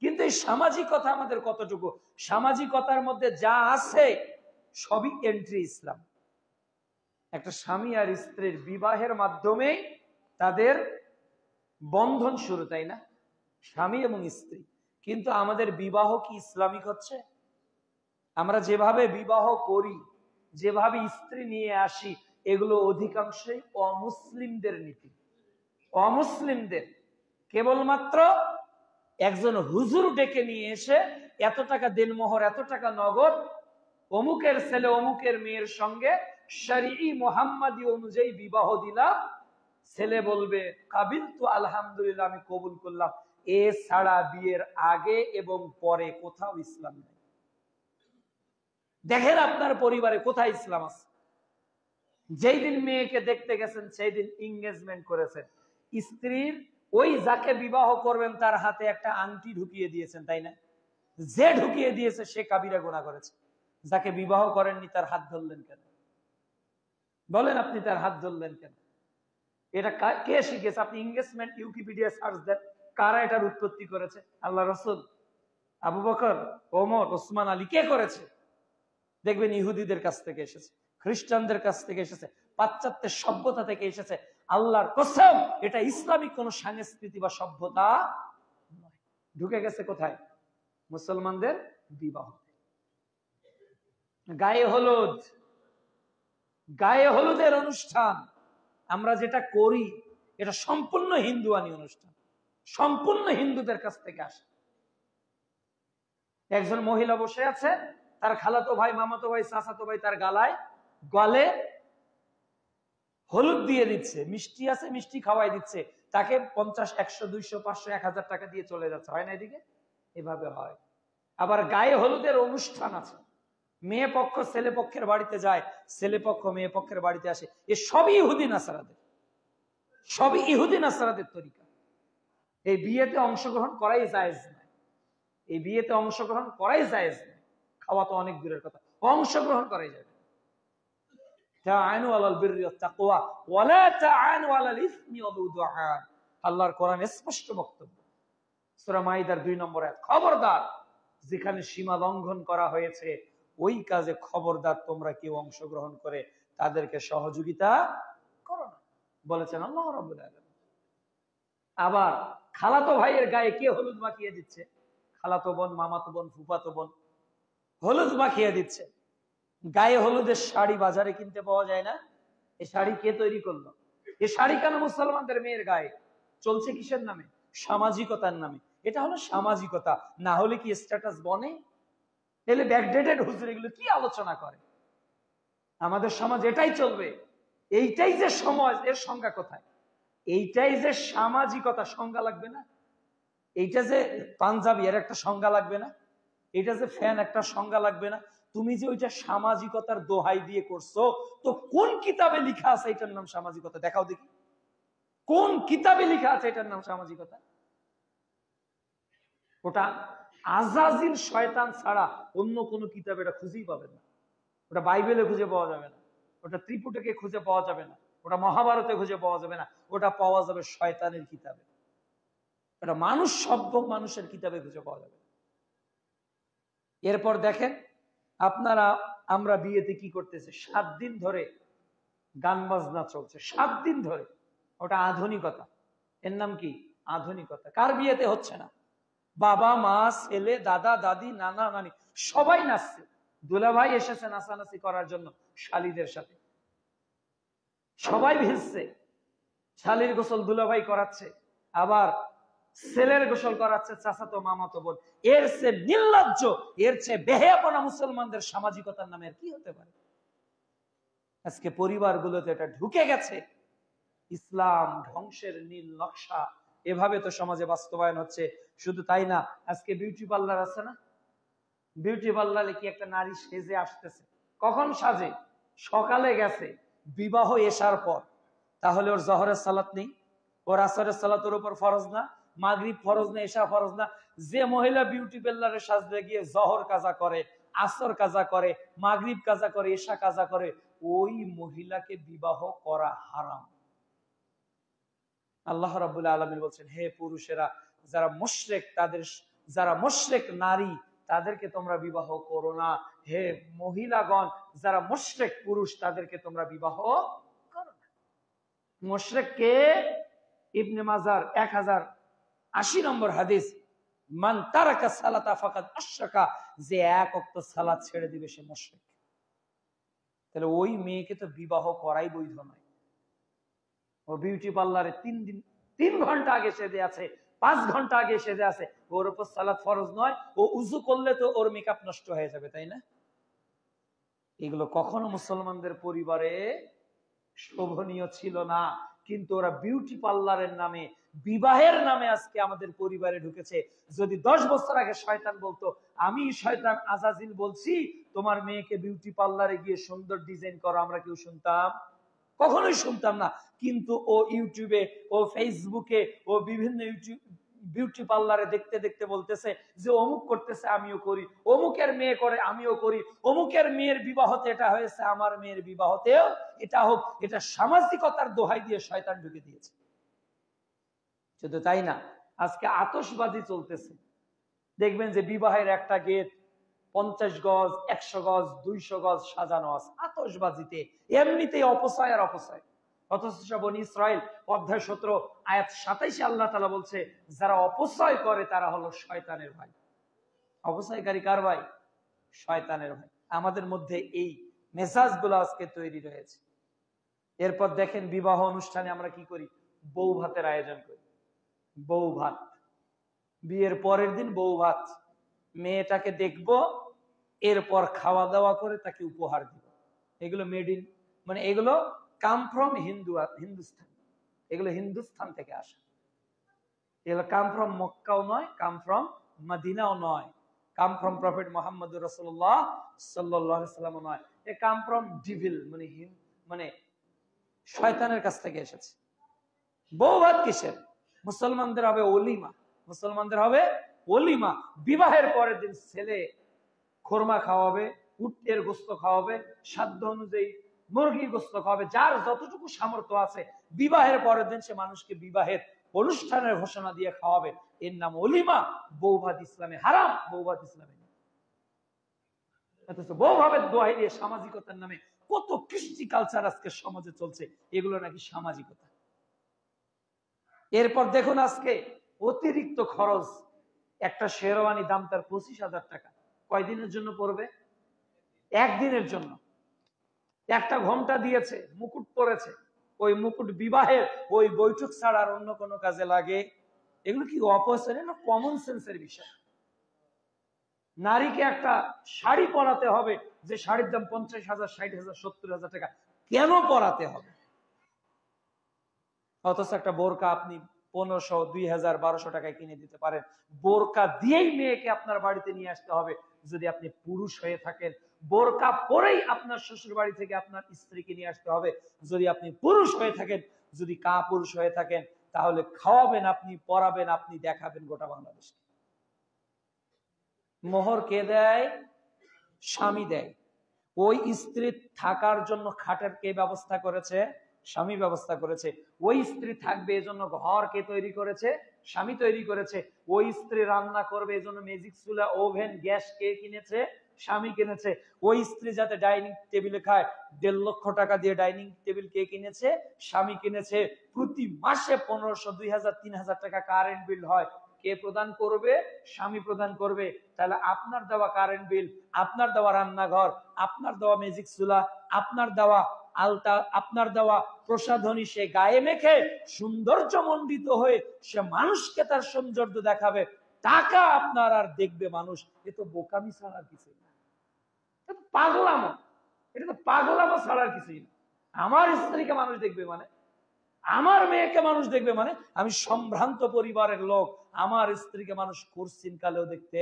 কিন্তু এই সামাজিকতা আমাদের কতটুকু? সামাজিকতার মধ্যে যা আছে সবই এন্ট্রি ইসলাম। একটা স্বামী আর স্ত্রীর বিবাহের মাধ্যমে তাদের বন্ধন শুরু, তাই না? স্বামী এবং স্ত্রী। কিন্তু আমাদের বিবাহ কি ইসলামিক হচ্ছে? আমরা যেভাবে বিবাহ করি, যেভাবে স্ত্রী নিয়ে আসি, এগুলো অধিকাংশই অমুসলিমদের নীতি, অমুসলিমদের। কেবলমাত্র একজন হুজুর ডেকে নিয়ে এসে এত টাকা দেনমোহর, এত টাকা নগদ, অমুকের ছেলে অমুকের মেয়ের সঙ্গে শরঈ মুহাম্মাদি অনুযায়ী বিবাহ দিলাম, ছেলে বলবে কাবিল তো আলহামদুলিল্লাহ, আমি কবুল করলাম। এছাড়া বিয়ের আগে এবং পরে কোথাও ইসলাম নেই। দেখেন আপনার পরিবারে কোথায় ইসলাম আছে? যেই দিন মেয়েকে দেখতে গেছেন সেই দিন এনগেজমেন্ট করেছেন, স্ত্রীর ওই যাকে বিবাহ করবেন তার হাতে একটা আংটি ঢুকিয়ে দিয়েছেন, তাই না? যে ঢুকিয়ে দিয়েছে সে কাবিরা গুনাহ করেছে। যাকে বিবাহ করেননি তার হাত ধরলেন কেন? বলেন আপনি তার হাত ধরলেন কেন? এটা কে শিখেছে? আপনি এঙ্গেজমেন্ট উইকিপিডিয়া সার্চ দেন, কারা এটার উৎপত্তি করেছে? আল্লাহ রাসূল, আবু বকর, ওমর, ওসমান আলী, কে করেছে? দেখবেন ইহুদিদের কাছ থেকে এসেছে, খ্রিস্টানদের কাছ থেকে এসেছে, পাশ্চাত্যের সভ্যতা থেকে এসেছে। আল্লাহর কসম এটা ইসলামিক কোন সংস্কৃতি বা সভ্যতা নয়। ঢুকে গেছে কোথায়? মুসলমানদের বিবাহ। গায়ে হলুদ, গায়ে হলুদের অনুষ্ঠান আমরা যেটা করি এটা সম্পূর্ণ হিন্দুয়ানি অনুষ্ঠান, সম্পূর্ণ হিন্দুদের কাছ থেকে আসে। একজন মহিলা বসে আছে, তার খালাতো ভাই, মামাতো ভাই, চাচাতো ভাই তার গলে হলুদ দিয়ে দিচ্ছে, মিষ্টি আছে মিষ্টি খাওয়াই দিচ্ছে, তাকে 50, 100, 200, 500, 1000 টাকা দিয়ে চলে যাচ্ছে। হয় না এদিকে? এভাবে হয়। আবার গায়ে হলুদের অনুষ্ঠান আছে, মেয়ে পক্ষ ছেলে পক্ষের বাড়িতে যায়, ছেলে পক্ষ মেয়ে পক্ষের বাড়িতে আসে। এ সবই ইহুদি নাসারাদের, সবই ইহুদি নাসারাদের তরিকা। এই বিয়েতে অংশগ্রহণ করাই জায়েজ নয়, এই বিয়েতে অংশগ্রহণ করাই জায়েজ নয়। খাওয়া তো অনেক দূরের কথা, অংশগ্রহণ করাই যাবে। আল্লাহর কোরআনে স্পষ্ট বক্তব্য, সূরা মাইদার 2 নম্বর আয়াত, খবরদার যেখানে সীমা লঙ্ঘন করা হয়েছে ওই কাজে খবরদার তোমরা কেউ অংশগ্রহণ করে তাদেরকে সহযোগিতা করো না, বলেছেন আল্লাহ রাব্বুল আলামিন। আবার খালাতো ভাইয়ের গায়ে কে হলুদ মাখিয়ে দিচ্ছে? খালাতো বোন, মামাতো বোন, ফুফাতো বোন হলুদ মাখিয়ে দিচ্ছে। গায়ে হলুদের শাড়ি বাজারে কিনতে পাওয়া যায় না? এই শাড়ি কে তৈরি করলো? এই শাড়ি কেন মুসলমানদের মেয়ের গায়ে? চলছে কিসের নামে? সামাজিকতার নামে। এটা হলো সামাজিকতা, না হলে কি স্ট্যাটাস বনে? তাহলে ব্যাকডেটেড হুজুর এগুলো কি আলোচনা করে? আমাদের সমাজ এটাই চলবে, এইটাই যে সমাজ, এর সংজ্ঞা কোথায়? এইটাই যে সামাজিকতা, সংজ্ঞা লাগবে না? এইটা যে পাঞ্জাবি, এর একটা সংজ্ঞা লাগবে না? এটা যে ফ্যান, একটা সংজ্ঞা লাগবে না? তুমি যে ওইটা সামাজিকতার দোহাই দিয়ে করছো, তো কোন কিতাবে লেখা আছে এটার নাম সামাজিকতা? দেখাও দেখি, কোন কিতাবে লেখা আছে এটার নাম সামাজিকতা? ওটা আজাজিল শয়তান ছাড়া অন্য কোন কিতাবে এটা খুঁজেই পাবেন না। ওটা বাইবেলে খুঁজে পাওয়া যাবে না, ওটা ত্রিপুটকে খুঁজে পাওয়া যাবে না, ওটা মহাভারতে খুঁজে পাওয়া যাবে না, ওটা পাওয়া যাবে শয়তানের কিতাবে, ওটা মানুষ সভ্য মানুষের কিতাবে খুঁজে পাওয়া যাবে। এরপর দেখেন আপনারা, আমরা বিয়েতে কি করতেছে? 7 দিন ধরে গান বাজনা চলছে, 7 দিন ধরে। ওটা আধুনিকতা, এর নাম কি? আধুনিকতা। কার বিয়েতে হচ্ছে না? বাবা মা ছেলে দাদা দাদি নানা নানি সবাই নাচছে, দুলাভাই এসেছে নাচানাচি করার জন্য শালীদের সাথে, সবাই ভিজছে, শালীর গোসল দুলাভাই করাচ্ছে, আবার ছেলের গোসল করাচ্ছে চাচাতো মামাতো বোন। এর চেয়ে নির্লজ্জ, এর চেয়ে বেহেয়াপনা মুসলমানদের সামাজিকতার নামে আর কি হতে পারে? আজকে পরিবারগুলোতে এটা ঢুকে গেছে, ইসলাম ধ্বংসের নীল নকশা এভাবে তো সমাজে বাস্তবায়ন হচ্ছে। শুধু তাই না, আজকে বিউটি পার্লার আছে না? বিউটি পার্লারে কি একটা নারী সেজে আসতেছে, কখন সাজে? সকালে গেছে, বিবাহ এশার পর। তাহলে ওর জহরের সালাত নেই, ওর আসরের সালাত ওর উপর ফরজ না, মাগরিব ফরজ না, এশা ফরজ না? যে মহিলা বিউটি পার্লারে সাজতে গিয়ে জহর কাজা করে, আসর কাজা করে, মাগরিব কাজা করে, এশা কাজা করে, ওই মহিলাকে বিবাহ করা হারাম। আল্লাহ রাব্বুল আলামিন বলছেন, হে পুরুষেরা, যারা মুশরিক, তাদের, যারা মুশরিক নারী তাদেরকে তোমরা বিবাহ করো না। হে মহিলাগণ, যারা মুশরিক পুরুষ তাদেরকে তোমরা বিবাহ করো না। মুশরিক কে? ইবনে মাজার 1080 নম্বর হাদিস, মান তারাকা সালাতা ফাকাদ আশরাকা, যে এক ওয়াক্ত সালাত ছেড়ে দিবে সে মুশরিক। তাহলে ওই মেয়েকে তো বিবাহ করাই বৈধ নয়। ও বিউটি পার্লারে 3 ঘন্টা আগে সেজে আছে, 5 ঘন্টা আগে সেজে আছে, ওর উপর সালাত ফরজ নয়। ও উজু করলে তো ওর মেকআপ নষ্ট হয়ে যাবে, তাই না? এগুলো কখনো মুসলমানদের পরিবারে শোভনীয় ছিল না, কিন্তু ওরা বিউটি পার্লারের নামে, বিবাহের নামে আজকে আমাদের পরিবারে ঢুকেছে। যদি 10 বছর আগে শয়তান বলতো, আমি শয়তান আজাজিল বলছি তোমার মেয়েকে বিউটি পার্লারে গিয়ে সুন্দর ডিজাইন করো, আমরা কেউ শুনতাম? কখনোই শুনতাম না। কিন্তু ও ইউটিউবে, ও ফেসবুকে, ও বিভিন্ন ইউটিউব বিউটি পার্লারে দেখতে দেখতে বলতেছে যে অমুক করতেছে আমিও করি, অমুকের মেয়ে করে আমিও করি, অমুকের মেয়ের বিবাহতে এটা হয়েছে আমার মেয়ের বিবাহতেও এটা হোক। এটা সামাজিকতার দোহাই দিয়ে শয়তান ঢুকে দিয়েছে। শুধু তাই না, আজকে আতশবাজি চলতেছে। দেখবেন যে বিবাহের একটা গেট 50 গজ, 100 গজ, 200 গজ সাজানো আছে আতশবাজিতে। এমনিতেই অপচয় আর অপচয়। অথচ বনী ইসরাইল অধ্যায় 17 আয়াত 27 আল্লাহ তাআলা বলছে যারা অপচয় করে তারা হলো শয়তানের ভাই। অপচয়কারী কার ভাই? শয়তানের ভাই। আমাদের মধ্যে এই মেজাজগুলো আজকে তৈরি রয়েছে। এরপর দেখেন বিবাহ অনুষ্ঠানে আমরা কি করি? বউ ভাতের আয়োজন করি। বউ ভাত, বিয়ের পরের দিন বউ ভাত। মেয়েটাকে দেখবো, এরপর খাওয়া দাওয়া করে তাকে উপহার দিব। এগুলো মেড ইন, মানে এগুলো কাম ফ্রম হিন্দুস্তান। এগুলো হিন্দুস্তান থেকে আসা। এগুলো কাম ফ্রম মক্কাও নয়, কাম ফ্রম মদিনাও নয়, কাম ফ্রম প্রফেট মুহাম্মদ রাসূলুল্লাহ সাল্লাল্লাহু আলাইহি ওয়াসাল্লাম নয়। এ কাম ফ্রম ডিভিল, মানে শয়তানের কাছ থেকে এসেছে। বউ ভাত কিসের? মুসলমানদের হবে ওলিমা। মুসলমানদের হবে ওলিমা। বিবাহের পরের দিন ছেলে খোরমা খাওয়াবে, উটের গোস্ত খাওয়াবে, সাধ্য অনুযায়ী মুরগির গোস্ত খাওয়াবে, যার যতটুকু সামর্থ্য আছে। বিবাহের পরের দিন সে মানুষকে বিবাহের অনুষ্ঠানের ঘোষণা দিয়ে খাওয়াবে। এর নাম ওলিমা। বৌভাত ইসলামে হারাম, বৌভাত ইসলামে নেই। অথচ বৌভাবের দোহাই দিয়ে সামাজিকতার নামে কত কৃষ্টি কালচার আজকে সমাজে চলছে, এগুলো নাকি সামাজিকতা। এরপর দেখুন আজকে অতিরিক্ত খরচ। একটা শেরওয়ানি দাম তার 25,000 টাকা। কয়দিনের জন্য পড়বে? একদিনের জন্য। একটা ঘোমটা দিয়েছে, মুকুট পরেছে, ওই মুকুট বিবাহের ওই বৈঠক ছাড়া আর অন্য কোনো কাজে লাগে? এগুলো কি অপচয় না কমন সেন্সের বিষয়? নারীকে একটা শাড়ি পরাতে হবে, যে শাড়ির দাম 50,000, 60,000, 70,000 টাকা, কেন পরাতে হবে? অথচ একটা বোরকা আপনি 1500, 2000, 1200 টাকায় কিনে দিতে পারেন। বোরকা দিয়েই মেয়েকে আপনার বাড়িতে নিয়ে আসতে হবে যদি আপনি পুরুষ হয়ে থাকেন। বোরকা পরেই আপনার শ্বশুর বাড়ি থেকে আপনার স্ত্রীকে নিয়ে আসতে হবে যদি আপনি পুরুষ হয়ে থাকেন। যদি কাপুরুষ হয়ে থাকেন তাহলে খাওয়াবেন আপনি, পরাবেন আপনি, দেখাবেন গোটা বাংলাদেশে। মোহর কে দেয়? স্বামী দেয়। ওই স্ত্রী থাকার জন্য খাটের কে ব্যবস্থা করেছে? স্বামী ব্যবস্থা করেছে। ওই স্ত্রী থাকবে এজন্য ঘর কে তৈরি করেছে? স্বামী তৈরি করেছে। ওই স্ত্রী রান্না করবে এজন্য ম্যাজিক চুলা, ওভেন, গ্যাস কে কিনেছে? স্বামী কিনেছে। ওই স্ত্রী যাতে ডাইনিং টেবিলে খায় 1.5 লক্ষ টাকা দিয়ে ডাইনিং টেবিল কে কিনেছে? স্বামী কিনেছে। প্রতি মাসে 1500, 2000, 3000 টাকা কারেন্ট বিল হয়, কে প্রদান করবে? স্বামী প্রদান করবে। তাহলে আপনার দেওয়া কারেন্ট বিল, আপনার দেওয়া রান্নাঘর, আপনার দেওয়া ম্যাজিক চুলা, আপনার দেওয়া আলতা, আপনার দেওয়া প্রসাধনী সে গায়ে মেখে সৌন্দর্য মণ্ডিত হয়ে সে মানুষকে তার সৌন্দর্য দেখাবে। টাকা আপনার আর দেখবে মানুষ। এ তো বোকামি ছাড়ার কিছুই না, পাগলামো। এটা তো পাগলামো ছাড়ার কিছুই না। আমার স্ত্রীকে মানুষ দেখবে মানে, আমার মেয়েকে মানুষ দেখবে মানে, আমি সম্ভ্রান্ত পরিবারের লোক। আমার স্ত্রীকে মানুষ কোশ্চিন কালেও দেখতে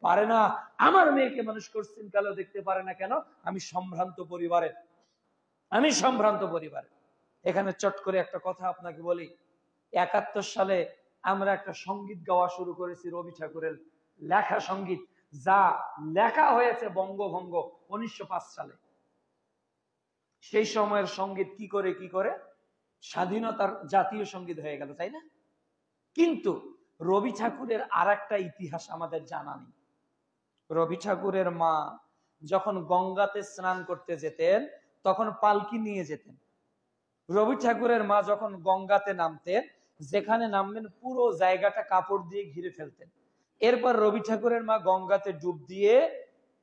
পারে না, আমার মেয়েকে মানুষ কোশ্চিন কালেও দেখতে পারে না। কেন? আমি সম্ভ্রান্ত পরিবারের, আমি সম্ভ্রান্ত পরিবারের। এখানে চট করে একটা কথা আপনাকে বলি। 71 সালে আমরা একটা সঙ্গীত গাওয়া শুরু করেছি, রবি ঠাকুরের লেখা সঙ্গীত, যা লেখা হয়েছে বঙ্গভঙ্গ 1905 সালে। সেই সময়ের সঙ্গীত কি করে স্বাধীনতার জাতীয় সঙ্গীত হয়ে গেল, তাই না? কিন্তু রবি ঠাকুরের আর একটা ইতিহাস আমাদের জানা নেই। রবি ঠাকুরের মা যখন গঙ্গাতে স্নান করতে যেতেন তখন পালকি নিয়ে যেতেন। রবি ঠাকুরের মা যখন গঙ্গাতে নামতেন, যেখানে নামবেন পুরো জায়গাটা কাপড় দিয়ে ঘিরে ফেলতেন। এরপর রবি ঠাকুরের মা গঙ্গাতে ডুব দিয়ে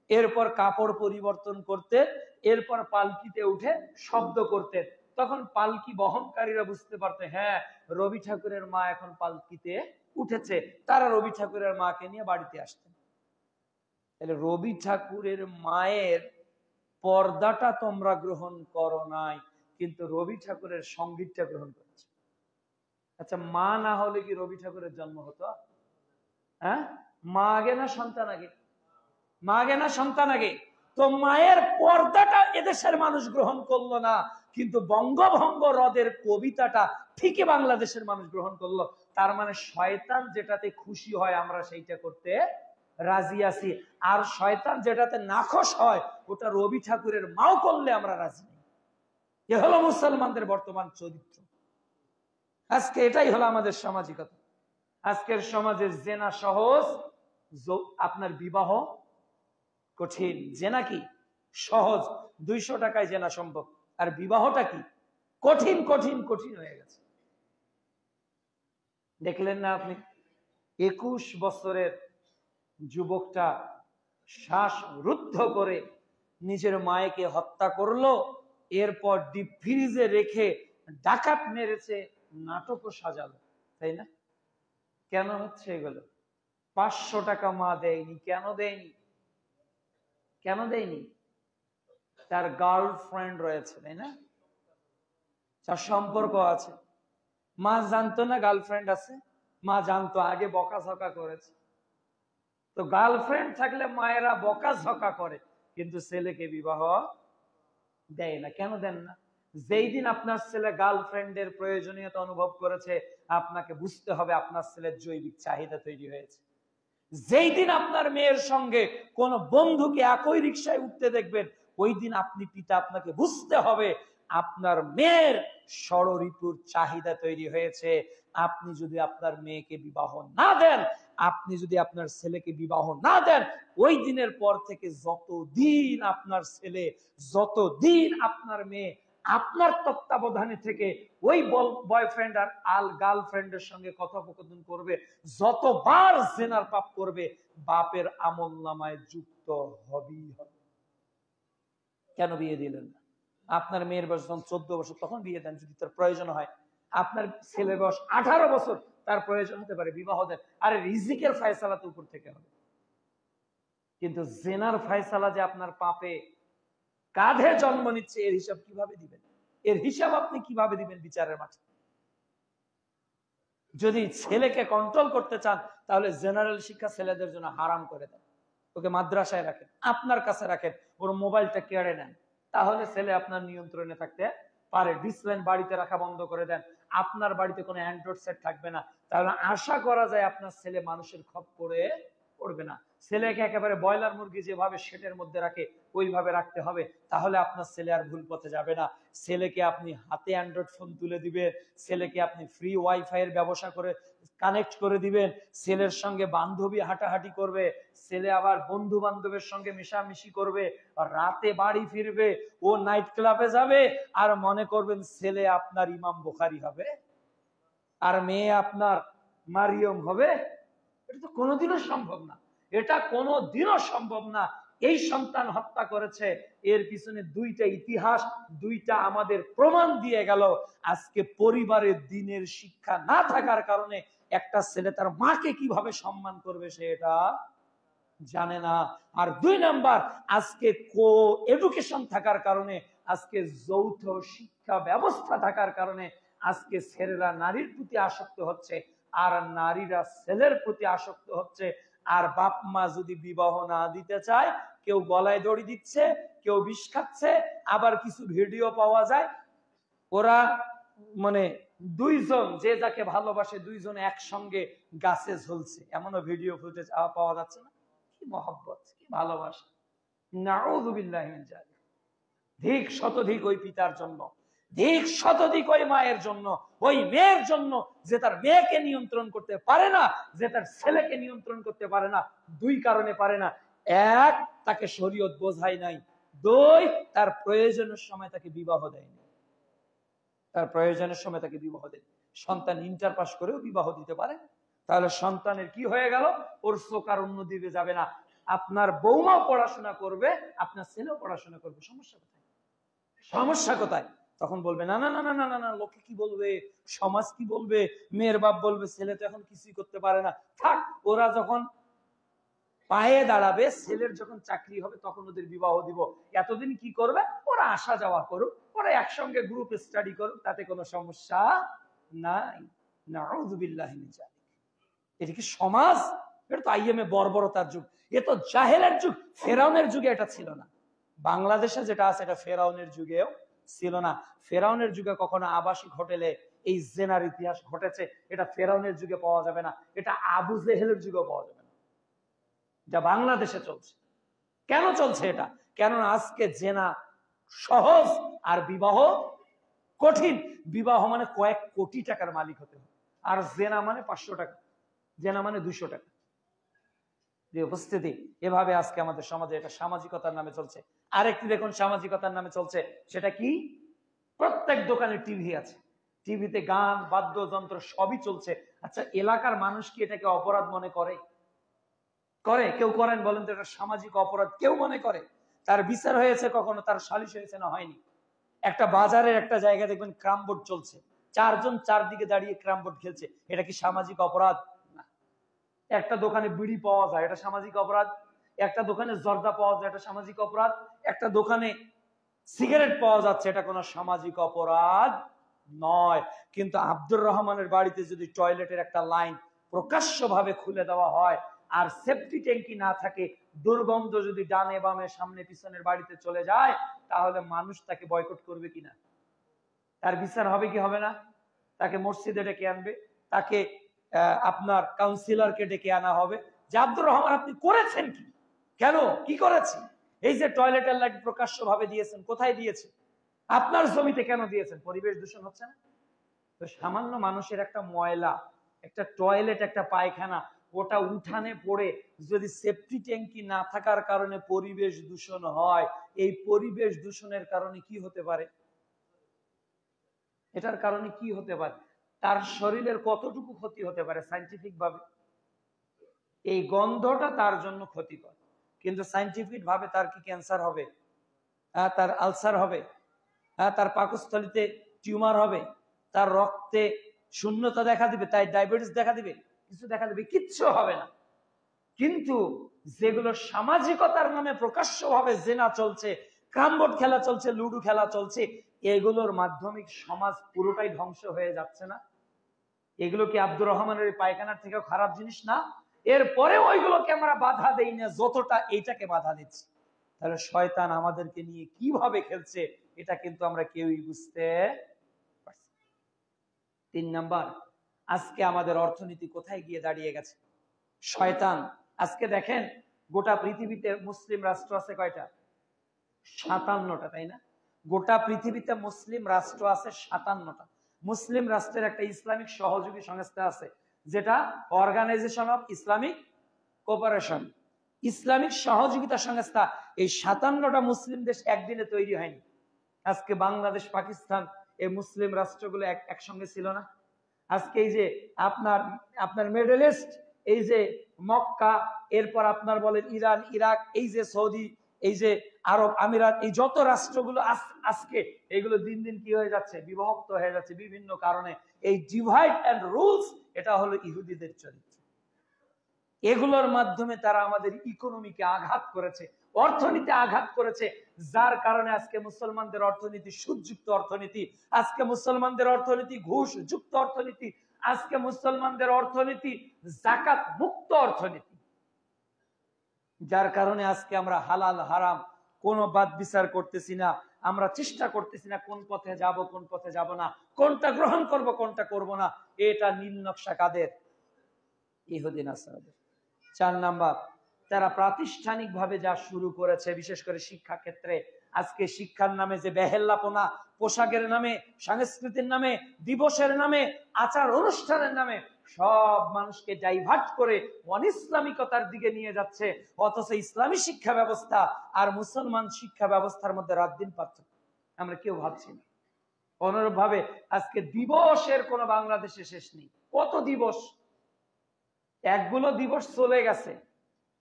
এরপর কাপড় পরিবর্তন করতেন, এরপর পালকিতে উঠে শব্দ করতেন। তখন পালকি বহনকারীরা বুঝতে পারতেন, হ্যাঁ রবি ঠাকুরের মা এখন পালকিতে উঠেছে। তারা রবি ঠাকুরের মাকে নিয়ে বাড়িতে আসতেন। তাহলে রবি ঠাকুরের মায়ের পর্দাটা তোমরা গ্রহণ করো নাই, কিন্তু রবি ঠাকুরের সঙ্গীতটা গ্রহণ করেছে। আচ্ছা, মা না হলে কি রবি ঠাকুরের জন্ম হতো? হ্যাঁ, মা আগে না সন্তান আগে? মা আগে না সন্তান আগে? তো মায়ের পর্দাটা এদেশের মানুষ গ্রহণ করলো না, কিন্তু বঙ্গভঙ্গ হ্রদের কবিতাটা ঠিকই বাংলাদেশের মানুষ গ্রহণ করলো। তার মানে শয়তান যেটাতে খুশি হয় আমরা সেইটা করতে রাজি আছি, আর শয়তান যেটাতে নাখোশ হয় ওটা রবি ঠাকুরের মাও করলে আমরা রাজি নেই। এ হলো মুসলমানদের বর্তমান চরিত্র। আজকে এটাই হলো আমাদের সামাজিকতা। আজকের সমাজে জেনা সহজ, আপনার বিবাহ কঠিন। জেনা কি সহজ, 200 টাকায় জেনা সম্ভব, আর বিবাহটা কি কঠিন কঠিন কঠিন হয়ে গেছে। দেখলেন না আপনি 21 বছরের যুবকটা শ্বাসরুদ্ধ করে নিজের মায়েকে হত্যা করলো, এরপর ডিপ ফ্রিজে রেখে ডাকাত মেরেছে, নাটকও সাজালো, তাই না? কেন হচ্ছে এগুলো? 500 টাকা মা দেয়নি। কেন দেয়নি? কেন দেয়নি? তার গার্লফ্রেন্ড রয়েছে, তাই না? তার সম্পর্ক আছে। মা জানতো না গার্লফ্রেন্ড আছে? মা জানতো, আগে বকাঝকা করেছে। তো গার্লফ্রেন্ড থাকলে মায়েরা বকাঝকা করে, কিন্তু ছেলেকে বিবাহ দেয় না। কেন দেন না? যেই দিন আপনার ছেলে গার্লফ্রেন্ডের প্রয়োজনীয়তা অনুভব করেছে, আপনাকে বুঝতে হবে আপনার ছেলের জৈবিক চাহিদা তৈরি হয়েছে। যেই দিন আপনার মেয়ের সঙ্গে কোন বন্ধুকে একই রিকশায় উঠতে দেখবেন, ওই দিন আপনি পিতা, আপনাকে বুঝতে হবে আপনার মেয়ের ষড়ঋতুর চাহিদা তৈরি হয়েছে। আপনি যদি আপনার মেয়েকে বিবাহ না দেন, আপনি যদি আপনার ছেলেকে বিবাহ না দেন, ওই দিনের পর থেকে যতদিন আপনার ছেলে, যতদিন আপনার মেয়ে আপনার তত্ত্বাবধানে থেকে ওই বয়ফ্রেন্ড আর গার্লফ্রেন্ডের সঙ্গে কথোপকথন করবে, যতবার জেনার পাপ করবে, বাপের আমল নামায় যুক্ত হবেই হবে। কেন বিয়ে দিলেন না? আপনার মেয়ের বয়স যখন 14 বছর, তখন বিয়ে দেন যদি তার প্রয়োজন হয়। আপনার ছেলের বয়স 18 বছর, তার প্রয়োজন হতে পারে, বিবাহ দেন। আরে রিজিকের ফয়সালা তো উপর থেকে হবে। কিন্তু জেনার ফয়সালা যে আপনার পাপে কাঁধে জন্ম নিচ্ছে, এর হিসাব কিভাবে দিবেন? এর হিসাব আপনি কিভাবে দিবেন বিচারের মাঠে? যদি ছেলেকে কন্ট্রোল করতে চান, তাহলে জেনারেল শিক্ষা ছেলেদের জন্য হারাম করে দেন। ওকে মাদ্রাসায় রাখেন, আপনার কাছে রাখেন, ওর মোবাইলটা কেড়ে নেন, তাহলে ছেলে আপনার নিয়ন্ত্রণে থাকতে পারে। ডিসপ্লেন বাড়িতে রাখা বন্ধ করে দেন, আপনার বাড়িতে কোনো অ্যান্ড্রয়েড সেট থাকবে না, তাহলে আশা করা যায় আপনার ছেলে মানুষের খপ্পরে পড়বে না। ছেলেকে একেবারে ব্রয়লার মুরগি যেভাবে শেডের মধ্যে রাখে ওইভাবে রাখতে হবে, তাহলে আপনার ছেলে আর ভুল পথে যাবে না। ছেলেকে আপনি হাতে অ্যান্ড্রয়েড ফোন তুলে দিবেন, ছেলেকে আপনি ফ্রি ওয়াইফাই এর ব্যবস্থা করে কানেক্ট করে দিবেন, ছেলের সঙ্গে বান্ধবী হাঁটাহাঁটি করবে, ছেলে আবার বন্ধু বান্ধবের সঙ্গে মেশামেশি করবে, আর রাতে বাড়ি ফিরবে, ও নাইট ক্লাবে যাবে, আর মনে করবেন ছেলে আপনার ইমাম বুখারী হবে আর মেয়ে আপনার মারিয়ম হবে। এটা তো কোনোদিনও সম্ভব না, এটা কোনোদিনও সম্ভব না। এই সন্তান হত্যা করেছে, এর পিছনে দুইটা ইতিহাস, দুইটা আমাদের প্রমাণ দিয়ে গেল। আজকে পরিবারের দিনের শিক্ষা না থাকার কারণে একটা ছেলে তার মাকে কিভাবে সম্মান করবে সে এটা জানে না। আর 2 নাম্বার, আজকে কো এডুকেশন থাকার কারণে, আজকে যৌথ শিক্ষা ব্যবস্থা থাকার কারণে আজকে ছেলেরা নারীর প্রতি আসক্ত হচ্ছে, আর নারীরা ছেলের প্রতি আসক্ত হচ্ছে। আর বাপ মা যদি বিবাহ না দিতে চায়, কেউ গলায় দড়ি দিচ্ছে, কেউ বিষ খাচ্ছে, আবার কিছু ভিডিও পাওয়া যায় ওরা মানে 2 জন যে যাকে ভালোবাসে 2 জন একসঙ্গে গাছে ঝুলছে, এমনও ভিডিও ফুটেজ পাওয়া যাচ্ছে না? কি মহব্বত, কি ভালোবাসা! নাউযুবিল্লাহি মিন যালিক। ধিক শতধিক ওই পিতার জন্য, ধিক শতধিক ওই মায়ের জন্য, ওই মেয়ের জন্য যে তার মেয়েকে নিয়ন্ত্রণ করতে পারে না, যে তার ছেলেকে নিয়ন্ত্রণ করতে পারে না। 2 কারণে পারে না। 1, তাকে শরীয়ত বোঝায় নাই। 2, তার প্রয়োজনের সময় তাকে বিবাহ দেয়নি। তার প্রয়োজনের সময় তাকে বিবাহ দেয়। সন্তান ইন্টার পাস করেও বিবাহ দিতে পারে, তাহলে সন্তানের কি হয়ে গেল? ওর চোখ আর অন্য দিকে যাবে না। আপনার বৌমাও পড়াশোনা করবে, আপনার ছেলেও পড়াশোনা করবে। সমস্যা কোথায়? সমস্যা কোথায়? তখন বলবে না না না না না না না, লোকে কি বলবে, সমাজ কি বলবে, মেয়ের বাপ বলবে ছেলে তো এখন কিছুই করতে পারে না। থাক, ওরা যখন পায়ে দাঁড়াবে, ছেলের যখন চাকরি হবে, তখন ওদের বিবাহ দিব। এতদিন কি করবে? ওরা আসা যাওয়া করুক, ওরা একসঙ্গে গ্রুপ স্টাডি করুক, তাতে কোনো সমস্যা নাই। নাউযুবিল্লাহি মিন যালিক। এটা কি সমাজ? এটা তো আইএমএ বর্বরতার যুগ, এ তো জাহেলের যুগ। ফেরাউনের যুগে এটা ছিল না। বাংলাদেশে যেটা আছে এটা ফেরাউনের যুগেও ছিল না। ফেরাউনের যুগে কখনো আবাসিক হোটেলে এই জেনার ইতিহাস ঘটেছে, এটা ফেরাউনের যুগে পাওয়া যাবে না, এটা আবু জেহেলের যুগে পাওয়া যাবে না, যা বাংলাদেশে চলছে। কেন চলছে এটা? কেননা আজকে জেনা সহজ আর বিবাহ কঠিন। বিবাহ মানে কয়েক কোটি টাকার মালিক হতে হবে, আর জেনা মানে 500 টাকা, জেনা মানে 200 টাকা। যে উপস্থিতি, এভাবে আজকে আমাদের সমাজে এটা সামাজিকতার নামে চলছে। আরেকটি দেখুন সামাজিকতার নামে চলছে, সেটা কি? প্রত্যেক দোকানে টিভি আছে, টিভিতে গান বাদ্যযন্ত্র সবই চলছে। আচ্ছা, এলাকার মানুষ কি এটাকে অপরাধ মনে করে? করে? কেউ করেন বলেন তো? এটা সামাজিক অপরাধ কেউ মনে করে? তার বিচার হয়েছে কখনো? তার সালিশ হয়েছে না? হয়নি। একটা বাজারের একটা জায়গা দেখবেন ক্রাম বোর্ড চলছে, 4 জন চারদিকে দাঁড়িয়ে ক্রাম বোর্ড খেলছে, এটা কি সামাজিক অপরাধ? না। একটা দোকানে বিড়ি পাওয়া যায়, এটা সামাজিক অপরাধ? একটা দোকানে জর্দা পাওয়া যায়, এটা সামাজিক অপরাধ? একটা দোকানে সিগারেট পাওয়া যাচ্ছে, এটা কোনো সামাজিক অপরাধ নয়। কিন্তু আব্দুর রহমানের বাড়িতে যদি টয়লেটের একটা লাইন প্রকাশ্যভাবে খুলে দেওয়া হয় আর সেফটি ট্যাঙ্কি না থাকে, দুর্গন্ধ যদি ডানে বামে সামনে পিছনের বাড়িতে চলে যায়, তাহলে মানুষ তাকে বয়কট করবে কিনা? তার বিচার হবে কি হবে না? তাকে মসজিদে ডেকে আনবে, তাকে আপনার কাউন্সিলরকে ডেকে আনা হবে যে আব্দুর রহমান আপনি করেছেন কি? কেন? কি করেছি? এই যে টয়লেটের লাইট প্রকাশ্য ভাবে দিয়েছেন, কোথায় দিয়েছেন? আপনার জমিতে কেন দিয়েছেন? পরিবেশ দূষণ হচ্ছে না? তো সামান্য মানুষের একটা ময়লা, একটা টয়লেট, একটা পায়খানা, ওটা উঠানে পড়ে যদি সেফটি ট্যাঙ্কি না থাকার কারণে পরিবেশ দূষণ হয়, এই পরিবেশ দূষণের কারণে কি হতে পারে? এটার কারণে কি হতে পারে? তার শরীরের কতটুকু ক্ষতি হতে পারে সায়েন্টিফিক ভাবে? এই গন্ধটা তার জন্য ক্ষতিকর, কিন্তু সায়েন্টিফিক ভাবে তার কি ক্যান্সার হবে? তার আলসার হবে? তার পাকস্থলীতে টিউমার হবে? তার রক্তে শূন্যতা দেখা দিবে? তাই ডায়াবেটিস দেখা দিবে? কিছু দেখা দিবে? কিচ্ছু হবে না। কিন্তু যেগুলো সামাজিকতার নামে প্রকাশ্যভাবে জেনা চলছে, ক্রামবোর্ড খেলা চলছে, লুডু খেলা চলছে, এগুলোর মাধ্যমে সমাজ পুরোটাই ধ্বংস হয়ে যাচ্ছে না? এগুলো কি আব্দুর রহমানের পায়খানার থেকেও খারাপ জিনিস না? এরপরে ওইগুলোকে আমরা বাধা দেই না যতটা এইটাকে বাধা দিচ্ছি। তাহলে শয়তান আমাদেরকে নিয়ে কিভাবে খেলছে এটা কিন্তু আমরা কেউই বুঝতে পারছি। 3 নাম্বার, আজকে আমাদের অর্থনীতি কোথায় গিয়ে দাঁড়িয়ে গেছে? শয়তান আজকে দেখেন, গোটা পৃথিবীতে মুসলিম রাষ্ট্র আছে কয়টা? 57টা, তাই না? গোটা পৃথিবীতে মুসলিম রাষ্ট্র আছে 57টা। মুসলিম রাষ্ট্রের একটা ইসলামিক সহযোগী সংস্থা আছে, যেটা organisation of Islamic cooperation, Islamic সহযোগিতা সংস্থা। এই 57টা মুসলিম দেশ একদিনে তৈরি হয়নি। আজকে বাংলাদেশ, পাকিস্তান, এই মুসলিম রাষ্ট্রগুলো একসঙ্গে ছিল না। আজকে এই যে আপনার মিডল ইস্ট, এই যে মক্কা, এরপর আপনার বলেন ইরান, ইরাক, এই যে সৌদি, এই যে আরব আমিরাত, এই যত রাষ্ট্রগুলো আজকে এগুলো দিন দিন কি হয়ে যাচ্ছে? বিভক্ত হয়ে যাচ্ছে বিভিন্ন কারণে। এই ডিভাইড এন্ড রুলস, এটা হলো ইহুদিদের চরিত্র। এগুলোর মাধ্যমে তারা আমাদের ইকোনমিকে আঘাত করেছে, অর্থনীতি আঘাত করেছে, যার কারণে আজকে মুসলমানদের অর্থনীতি সুদযুক্ত অর্থনীতি, আজকে মুসলমানদের অর্থনীতি ঘুষ যুক্ত অর্থনীতি, আজকে মুসলমানদের অর্থনীতি যাকাত মুক্ত অর্থনীতি, যার কারণে আজকে আমরা হালাল হারাম কোনো বাদ বিচার করতেছি না। আমরা চেষ্টা করতেছি না কোন পথে যাব কোন পথে যাব না, কোনটা গ্রহণ করব কোনটা করব না। এটা নীল নকশা কাদের? ইহুদি নাসারাদের। 4 নাম্বার, তারা প্রাতিষ্ঠানিক ভাবে যা শুরু করেছে, বিশেষ করে শিক্ষা ক্ষেত্রে, আজকে শিক্ষার নামে যে বেহেল্লাপনা, পোশাকের নামে, সংস্কৃতির নামে, দিবসের নামে, আচার অনুষ্ঠানের নামে সব মানুষকে ডাইভার্ট করে অনিসলামিকতার দিকে নিয়ে যাচ্ছে। অথচ ইসলামী শিক্ষা ব্যবস্থা আর মুসলমান শিক্ষা ব্যবস্থার মধ্যে রাত দিন পার্থক্য আমরা কেউ ভাবছি না। অনুরূপ ভাবে আজকে দিবসের কোন বাংলাদেশে শেষ নেই। কত দিবস, একগুলো দিবস চলে গেছে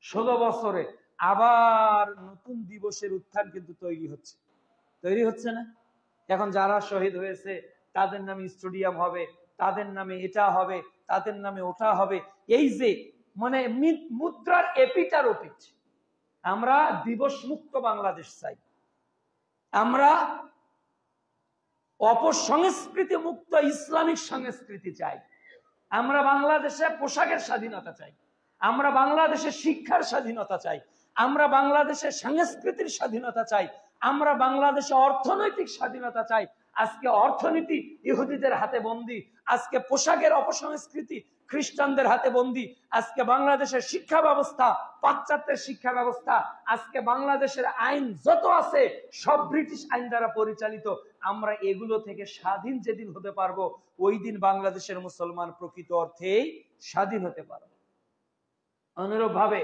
16 বছরে, আবার নতুন দিবসের উত্থান কিন্তু তৈরি হচ্ছে না? এখন যারা শহীদ হয়েছে তাদের নামে স্টেডিয়াম হবে, তাদের নামে এটা হবে, তাদের নামে ওটা হবে। এই যে মানে মুদ্রার এপিটার ওপিট। আমরা দিবস মুক্ত বাংলাদেশ চাই, আমরা অপসংস্কৃতি মুক্ত ইসলামিক সংস্কৃতি চাই, আমরা বাংলাদেশে পোশাকের স্বাধীনতা চাই, আমরা বাংলাদেশে শিক্ষার স্বাধীনতা চাই, আমরা বাংলাদেশের সাংস্কৃতিক স্বাধীনতা চাই, আমরা বাংলাদেশে অর্থনৈতিক স্বাধীনতা চাই। আজকে অর্থনীতি ইহুদিদের হাতে বন্দী, আজকে পোশাকের অপসংস্কৃতি খ্রিস্টানদের হাতে বন্দী, আজকে বাংলাদেশের শিক্ষা ব্যবস্থা পাশ্চাত্যের শিক্ষা ব্যবস্থা, আজকে বাংলাদেশের আইন যত আছে সব ব্রিটিশ আইন দ্বারা পরিচালিত। আমরা এগুলো থেকে স্বাধীন যেদিন হতে পারবো, ওই দিন বাংলাদেশের মুসলমান প্রকৃত অর্থেই স্বাধীন হতে পারবে। অনুরূপ ভাবে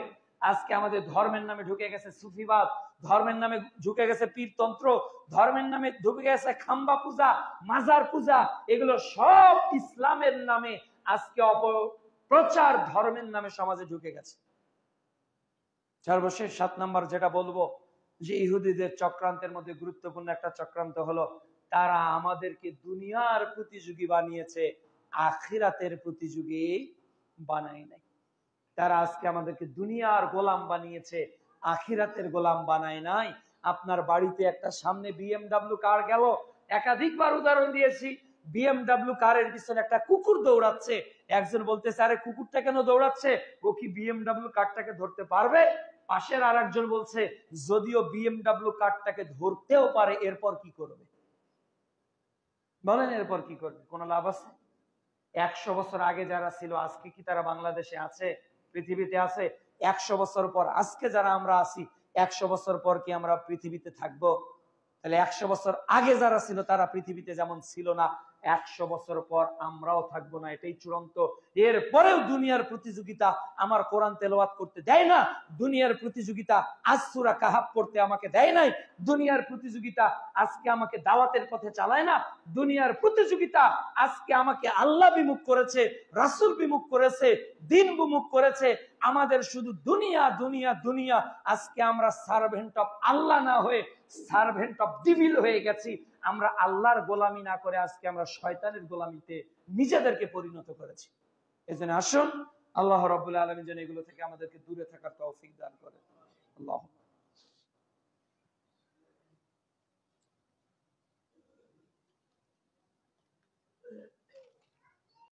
আজকে আমাদের ধর্মের নামে ঢুকে গেছে সুফিবাদ, ধর্মের নামে ঢুকে গেছে পীরতন্ত্র, ধর্মের নামে ঢুকে গেছে খাম্বা পূজা, মাজার পূজা, এগুলো সব ইসলামের নামে আজকে অপপ্রচার, ধর্মের নামে সমাজে ঢুকে গেছে। সর্বশেষ 7 নম্বর যেটা বলবো, যে ইহুদিদের চক্রান্তের মধ্যে গুরুত্বপূর্ণ একটা চক্রান্ত হলো তারা আমাদেরকে দুনিয়ার প্রতিযোগী বানিয়েছে, আখিরাতের প্রতিযোগী বানায় নাই। তারা আজকে আমাদেরকে দুনিয়ার গোলাম বানিয়েছে, আখিরাতের গোলাম বানায় নাই। আপনার বাড়িতে একটা সামনে বিএমডব্লিউ কার গেল, একাধিকবার উদাহরণ দিয়েছি, বিএমডব্লিউ কারের পিছনে একটা কুকুর দৌড়াচ্ছে। একজন বলতেছে আরে কুকুরটা কেন দৌড়াচ্ছে, ও কি বিএমডব্লিউ কারটাকে ধরতে পারবে? পাশের আর একজন বলছে যদিও বিএমডব্লিউ কারটাকে ধরতেও পারে এরপর কি করবে? বলেন এরপর কি করবে? কোনো লাভ আছে? 100 বছর আগে যারা ছিল আজকে কি তারা বাংলাদেশে আছে, পৃথিবীতে আছে? 100 বছর পর আজকে যারা আমরা আছি, 100 বছর পর কি আমরা পৃথিবীতে থাকবো? তাহলে 100 বছর আগে যারা ছিল তারা পৃথিবীতে যেমন ছিল না, 100 বছর পর আমরাও থাকবো না, এটাই চূড়ান্ত। এরপরেও দুনিয়ার প্রতিযোগিতা আমার কোরআন তেলাওয়াত করতে দেয় না, দুনিয়ার প্রতিযোগিতা আজ সূরা কাহাফ পড়তে আমাকে দেয় নাই, দুনিয়ার প্রতিযোগিতা আজকে আমাকে দাওয়াতের পথে চালায় না, দুনিয়ার প্রতিযোগিতা আজকে আমাকে আল্লাহ বিমুখ করেছে, রাসূল বিমুখ করেছে, দিন বিমুখ করেছে। আমাদের শুধু দুনিয়া দুনিয়া দুনিয়া। আজকে আমরা সার্ভেন্ট অফ আল্লাহ না হয়ে সার্ভেন্ট অফ ডিভিল হয়ে গেছি। আমরা আল্লাহর গোলামি না করে আজকে আমরা শয়তানের গোলামিতে নিজেদেরকে পরিণত করেছি। এজন্য আসুন আল্লাহ রাব্বুল আলামিন যেন এগুলো থেকে আমাদেরকে দূরে থাকার তৌফিক দান করেন। আল্লাহ।